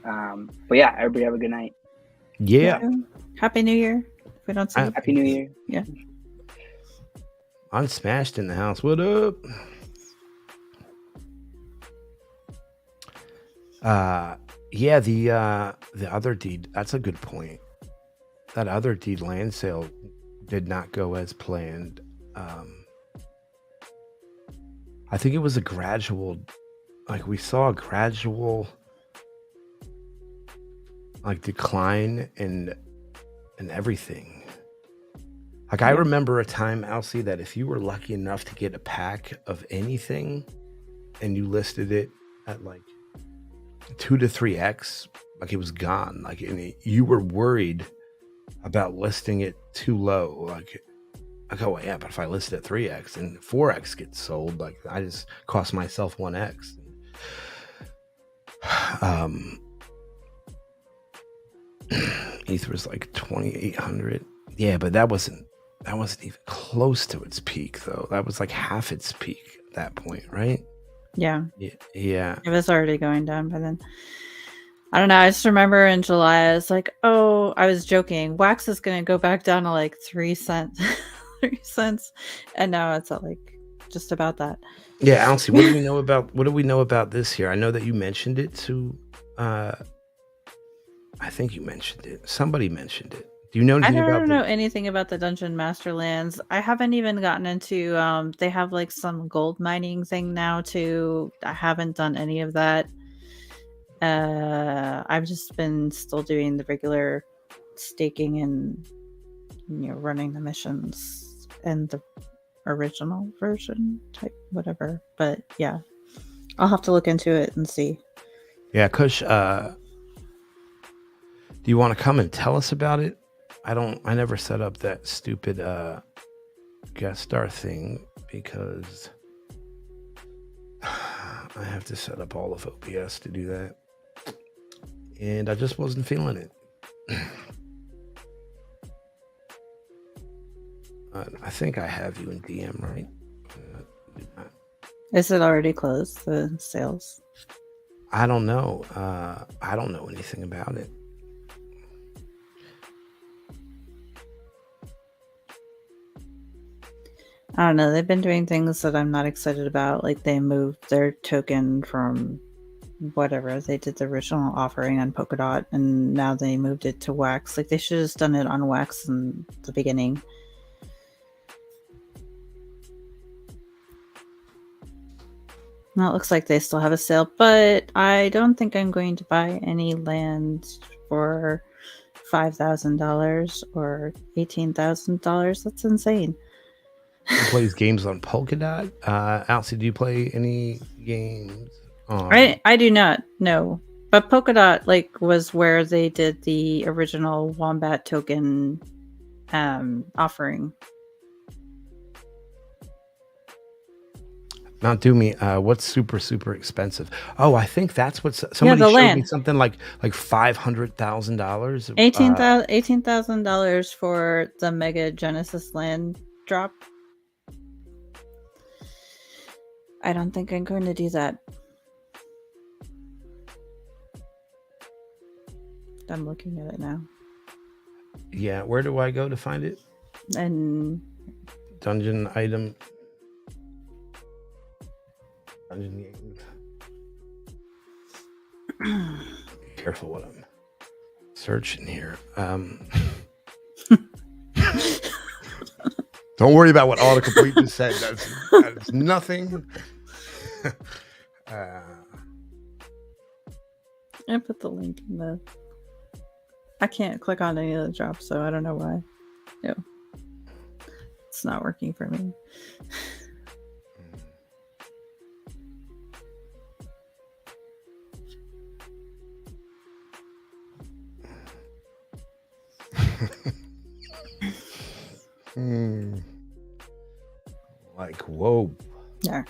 But yeah, everybody have a good night. Yeah. Happy New Year. If we don't see you. Happy New Year. Yeah. I'm smashed in the house. What up? Yeah, the other deed, that's a good point. That other deed land sale did not go as planned. I think it was a gradual, like we saw a gradual like decline in everything. Like, I remember a time, Alcy, that if you were lucky enough to get a pack of anything and you listed it at like 2 to 3x, like it was gone. Like, and you were worried about listing it too low. Like, oh yeah, but if I list it at 3x and 4x gets sold, like I just cost myself 1x. ETH was like 2,800. Yeah, but that wasn't even close to its peak though. That was like half its peak at that point, right? Yeah, Yeah. it was already going down by then. I don't know. I just remember in July, I was like, "Oh, I was joking. Wax is going to go back down to like 3 cents, 3 cents," and now it's at like just about that. Yeah, Alcy, what do we know about this here? I know that you mentioned it to uh I think you mentioned it. Somebody mentioned it. Do you know I anything about don't the know anything about the Dungeon Master lands. I haven't even gotten into they have like some gold mining thing now too. I haven't done any of that. I've just been still doing the regular staking and running the missions and the original version type whatever. But yeah, I'll have to look into it and see. Yeah, Kush, do you want to come and tell us about it? I never set up that stupid guest star thing because I have to set up all of OBS to do that. And I just wasn't feeling it. I think I have you in DM, right? Is it already closed, the sales? I don't know. I don't know anything about it. I don't know. They've been doing things that I'm not excited about. Like they moved their token from whatever. They did the original offering on Polkadot and now they moved it to Wax. Like they should have done it on Wax in the beginning. Now it looks like they still have a sale, but I don't think I'm going to buy any land for $5,000 or $18,000. That's insane. Who plays games on Polkadot? Alcy, do you play any games? I do not know, but Polkadot was where they did the original Wombat token offering. Not do me. What's super expensive? Oh, I think that's what somebody the showed me land. something like $500,000. $18,000 for the Mega Genesis land drop. I don't think I'm going to do that. I'm looking at it now. Yeah, where do I go to find it? And Dungeon item. Dungeon games. Be careful what I'm searching here. Don't worry about what autocomplete just said. That's nothing. I put the link in the. I can't click on any of the drops, so I don't know why. No, it's not working for me. Like, whoa. Yeah.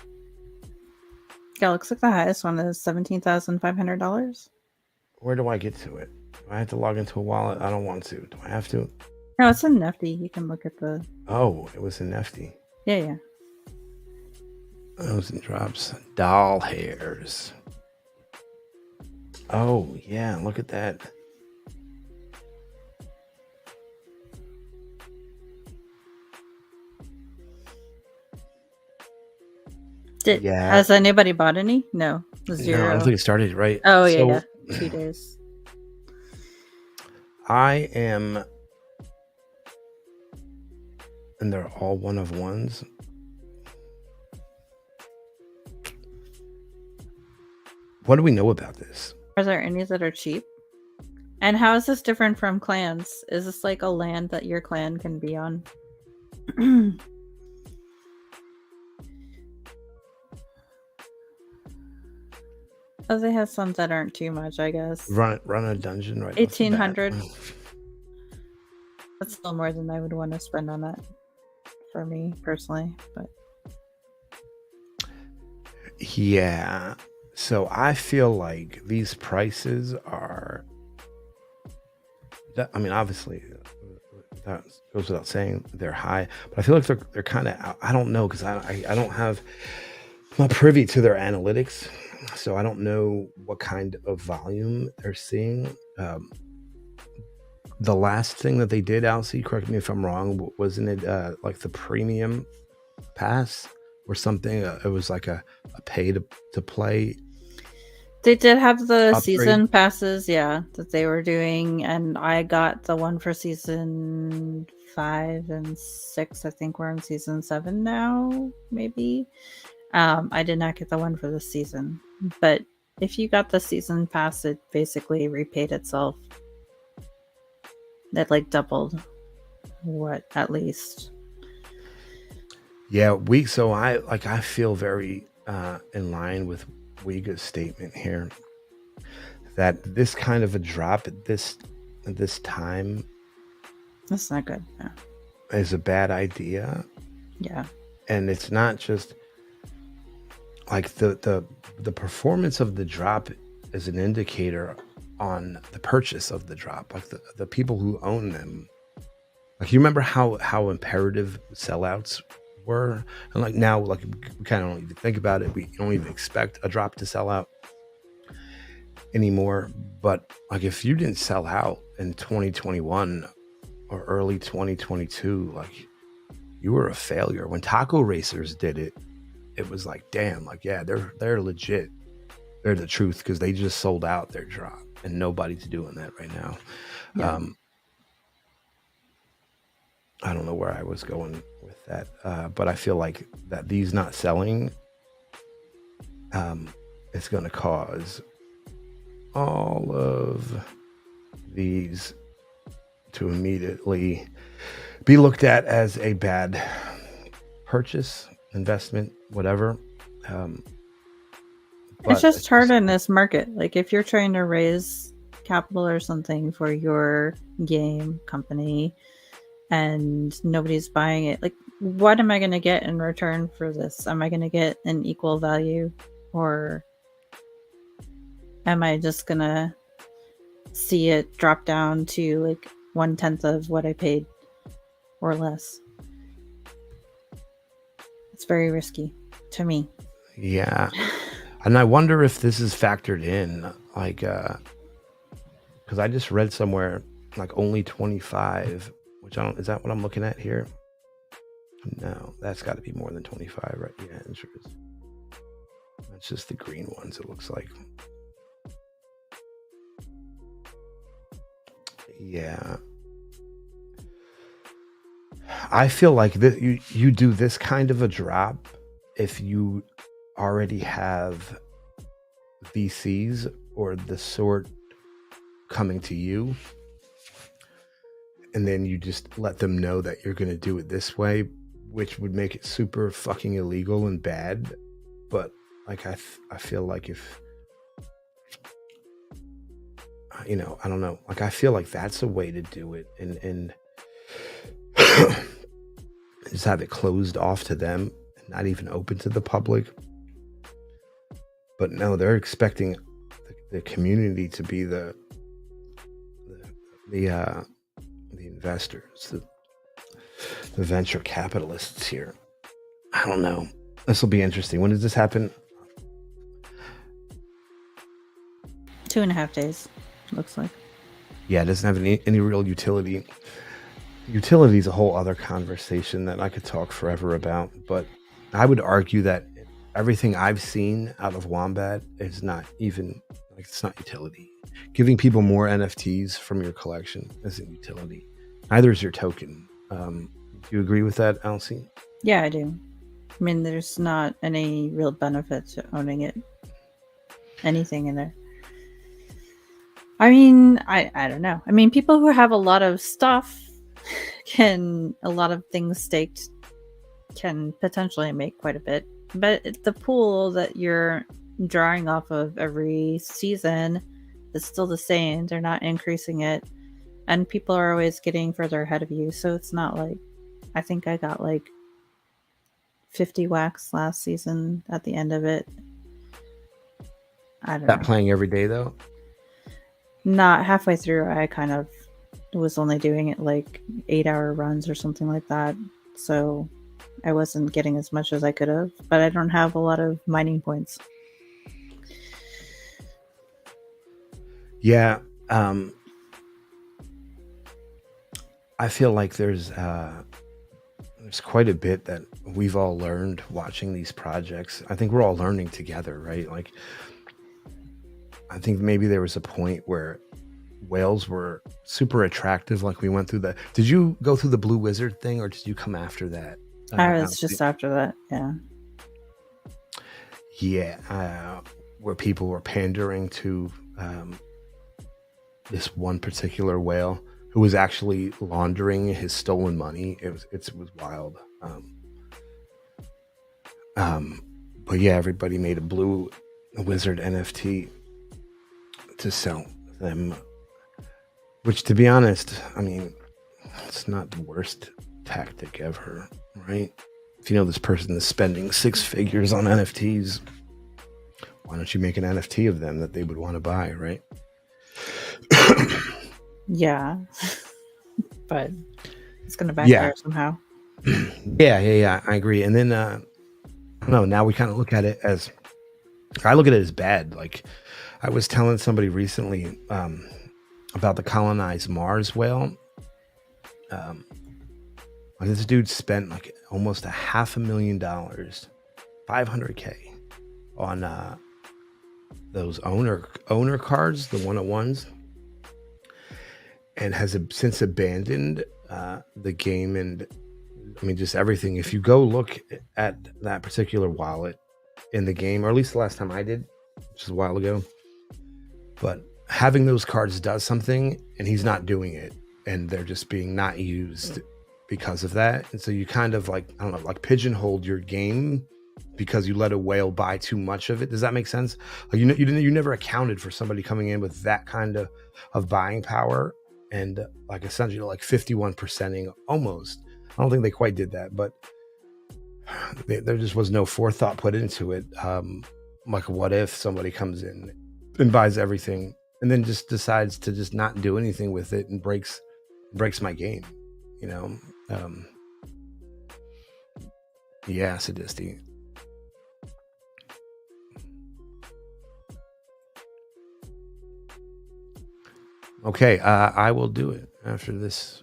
Yeah, looks like the highest one is $17,500. Where do I get to it? Do I have to log into a wallet? I don't want to. Do I have to? No, it's in Nifty. You can look at the. Oh, it was in Nifty. Yeah. Those and drops. Doll hairs. Oh, yeah. Look at that. Has anybody bought any? No. 0. No, I don't think it started right. Oh, yeah. 2 days. I am, and they're all one of ones. What do we know about this? Are there any that are cheap? And how is this different from clans? Is this like a land that your clan can be on? Oh, they have some that aren't too much, I guess. Run a dungeon, right? 1,800. That's still more than I would want to spend on that for me personally, but yeah. So I feel like these prices are. I mean, obviously, that goes without saying they're high, but I feel like they're kind of. I don't know because I don't have I'm not privy to their analytics, so I don't know what kind of volume they're seeing. The last thing that they did, Alcy, correct me if I'm wrong, wasn't it like the premium pass or something? It was like a pay to play. They did have the Upgrade. season passes, yeah, that they were doing, and I got the one for season 5 and 6. I think we're in season 7 now, maybe. I did not get the one for this season, but if you got the season pass, it basically repaid itself. That like doubled, what, at least. Yeah, so I feel very in line with Wiga's statement here that this kind of a drop at this time That's not good. No. is a bad idea. Yeah. And it's not just like the performance of the drop is an indicator on the purchase of the drop. Like the people who own them. Like you remember how imperative sellouts were, and like now, like we kind of don't even think about it. We don't even expect a drop to sell out anymore. But like if you didn't sell out in 2021 or early 2022, like you were a failure. When Taco Racers did it, it was like, damn, like yeah, they're legit. They're the truth because they just sold out their drop, and nobody's doing that right now. Yeah. I don't know where I was going with that, but I feel like that these not selling is going to cause all of these to immediately be looked at as a bad purchase, investment, whatever. It's just hard in this market. Like if you're trying to raise capital or something for your game company and nobody's buying it, like what am I going to get in return for this? Am I going to get an equal value, or am I just going to see it drop down to like 1/10 of what I paid or less? It's very risky to me. Yeah. And I wonder if this is factored in, like, because I just read somewhere like only 25, which I don't, is that what I'm looking at here? No, that's got to be more than 25, right? Yeah, it sure is. That's just the green ones, it looks like. Yeah. I feel like you do this kind of a drop if you already have VCs or the sort coming to you, and then you just let them know that you're going to do it this way, which would make it super fucking illegal and bad. But like I feel like if I don't know, like I feel like that's a way to do it, and just have it closed off to them, not even open to the public. But no, they're expecting the community to be the investors, the venture capitalists here. I don't know. This will be interesting. When does this happen? 2.5 days, looks like. Yeah, it doesn't have any real utility. Utility is a whole other conversation that I could talk forever about. But I would argue that everything I've seen out of Wombat is not even, like, it's not utility. Giving people more NFTs from your collection isn't utility. Neither is your token. Do you agree with that, Alcy? Yeah, I do. I mean, there's not any real benefit to owning it. Anything in there. I mean, I don't know. I mean, people who have a lot of stuff a lot of things staked can potentially make quite a bit. But the pool that you're drawing off of every season is still the same. They're not increasing it. And people are always getting further ahead of you. So it's not like, I think I got like 50 wax last season at the end of it. I don't know. Not playing every day though? Not halfway through. I kind of was only doing it like 8-hour runs or something like that. So I wasn't getting as much as I could have, but I don't have a lot of mining points. Yeah. I feel like there's quite a bit that we've all learned watching these projects. I think we're all learning together, right? Like, I think maybe there was a point where whales were super attractive. Like we went through the. Did you go through the Blue Wizard thing, or did you come after that? I was just after that, yeah. Yeah, where people were pandering to this one particular whale who was actually laundering his stolen money. It was wild. But yeah, everybody made a Blue Wizard NFT to sell them, which, to be honest, I mean, it's not the worst tactic ever, right? If you know this person is spending 6 figures on NFTs, why don't you make an NFT of them that they would want to buy, right? Yeah. But it's going to backfire somehow. Yeah, I agree. And then, I don't know, now we kind of look at it as, I look at it as bad. Like, I was telling somebody recently about the colonized Mars whale. This dude spent like almost $500,000, $500K on those owner cards, the 101s, and has since abandoned the game. And I mean, just everything. If you go look at that particular wallet in the game, or at least the last time I did, which is a while ago, but having those cards does something, and he's not doing it, and they're just being not used because of that. And so you kind of like, I don't know, like pigeonholed your game because you let a whale buy too much of it. Does that make sense? Like you never accounted for somebody coming in with that kind of buying power, and like essentially like 51%ing almost. I don't think they quite did that, but there just was no forethought put into it. Like, what if somebody comes in and buys everything and then just decides to just not do anything with it and breaks my game, you know? Yeah, sadisty. Okay, I will do it after this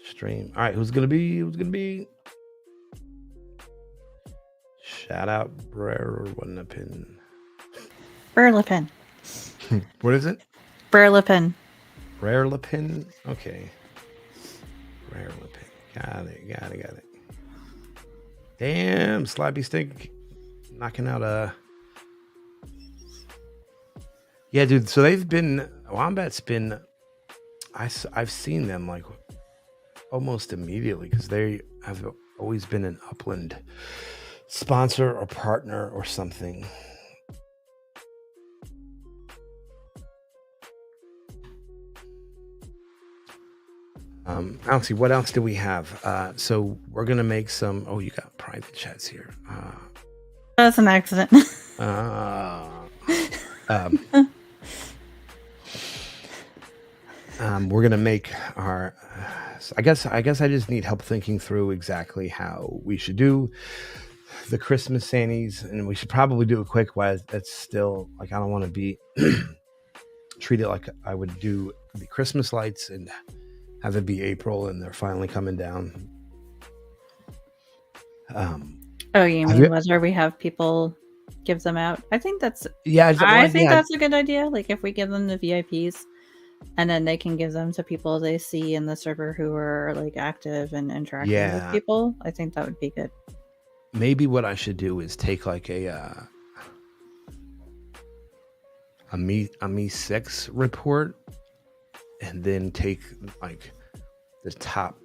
stream. All right, who's gonna be? Shout out Brerlipin. Brerlipin. What is it? Brerlipin. Brerlipin? Okay. Brerlipin. Got it. Damn, Slappy Stick knocking out Yeah, dude, so they've been, Wombat's been, I've seen them like almost immediately because they have always been an Upland sponsor or partner or something. Alexi, what else do we have? So we're gonna make some. Oh, you got private chats here. That's an accident. We're gonna make our. I guess I just need help thinking through exactly how we should do the Christmas Sanys, and we should probably do it quick. While that's still like, I don't want to be treat it like I would do the Christmas lights and have it be April and they're finally coming down. Oh, you mean whether we have people give them out? I think that's I think that's a good idea. Like if we give them the VIPs and then they can give them to people they see in the server who are like active and interacting with people, I think that would be good. Maybe what I should do is take like a Me 6 report and then take like the top.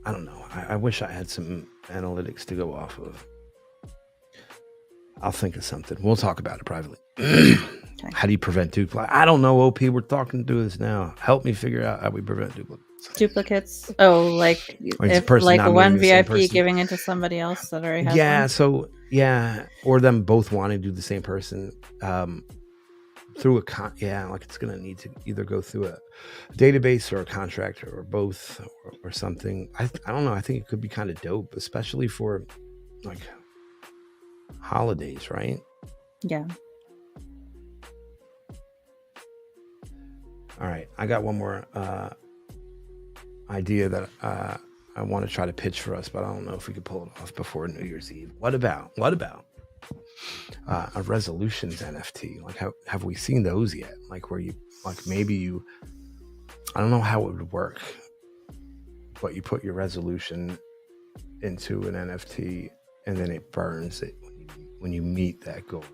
I don't know. I wish I had some analytics to go off of. I'll think of something. We'll talk about it privately. Okay. How do you prevent duplicates? I don't know, OP. We're talking to this now. Help me figure out how we prevent duplicates. Oh, like if like one VIP giving it to somebody else that already has one? So or them both wanting to do the same person through like it's gonna need to either go through a database or a contractor or both or something. I don't know. I think it could be kind of dope, especially for like holidays, right? Yeah. All right, I got one more idea that I want to try to pitch for us, but I don't know if we could pull it off before New Year's Eve. What about a resolutions NFT? Like, have we seen those yet? Like, where you like maybe you, I don't know how it would work, but you put your resolution into an NFT and then it burns it when you meet that goal,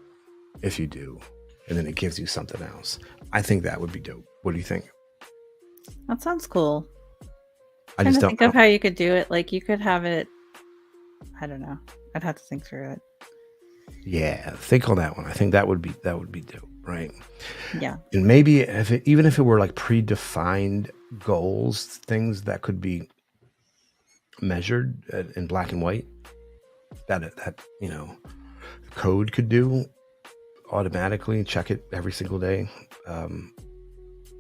if you do, and then it gives you something else. I think that would be dope. What do you think? That sounds cool. I Trying just to don't think know. of how you could do it. Like you could have it. I don't know. I'd have to think through it. Yeah, think on that one. I think that would be dope, right? Yeah. And maybe even if it were like predefined goals, things that could be measured in black and white, that code could do automatically, check it every single day.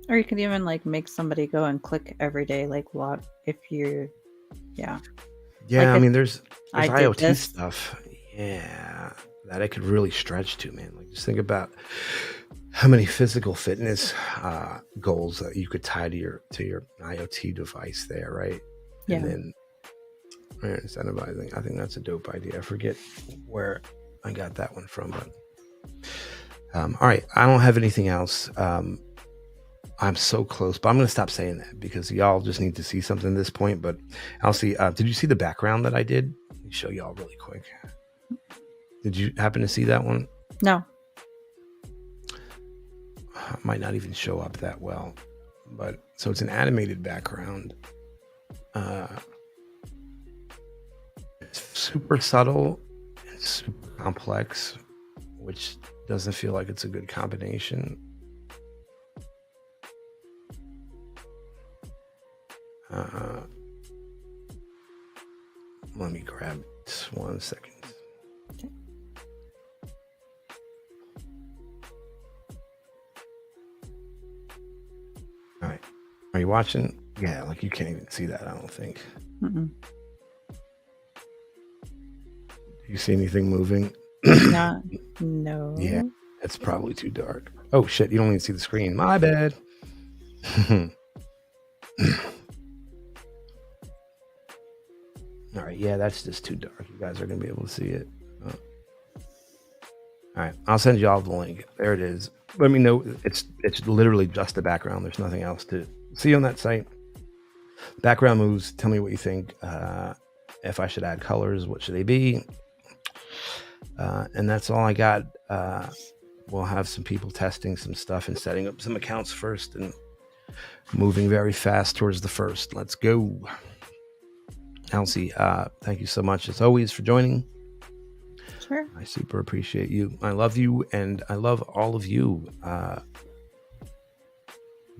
Or you could even like make somebody go and click every day. Like what if you're, yeah. Yeah, Like I mean, there's I did IoT this. stuff. Yeah, that it could really stretch to, man. Like, just think about how many physical fitness goals that you could tie to your IoT device there, right? Yeah. And then incentivizing. I think that's a dope idea. I forget where I got that one from, but all right. I don't have anything else. I'm so close, but I'm going to stop saying that because y'all just need to see something at this point. But I'll see. Did you see the background that I did? Let me show y'all really quick. Did you happen to see that one? No. Might not even show up that well, but so it's an animated background. It's super subtle and super complex, which doesn't feel like it's a good combination. Let me grab this 1 second. Okay. All right. Are you watching? Yeah, like you can't even see that, I don't think. Mm-mm. Do you see anything moving? Not. No. Yeah, it's probably too dark. Oh shit, you don't even see the screen. My bad. All right, yeah, that's just too dark. You guys are gonna be able to see it. Oh. All right, I'll send you all the link. There it is. Let me know. It's literally just the background. There's nothing else to see on that site. Background moves. Tell me what you think. If I should add colors, what should they be? And that's all I got. We'll have some people testing some stuff and setting up some accounts first and moving very fast towards the first. Let's go. Elsie, thank you so much as always for joining. Sure. I super appreciate you. I love you, and I love all of you.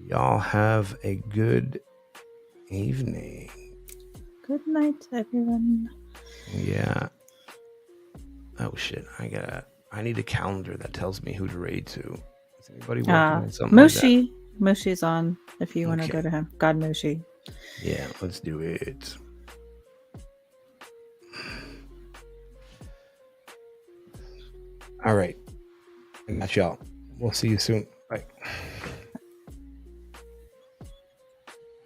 Y'all have a good evening. Good night, everyone. Yeah. Oh shit! I need a calendar that tells me who to raid to. Is anybody working on something like that? Mushi. Mushi's on if you want to go to him. God Mushi. Yeah, let's do it. All right. I got y'all. We'll see you soon.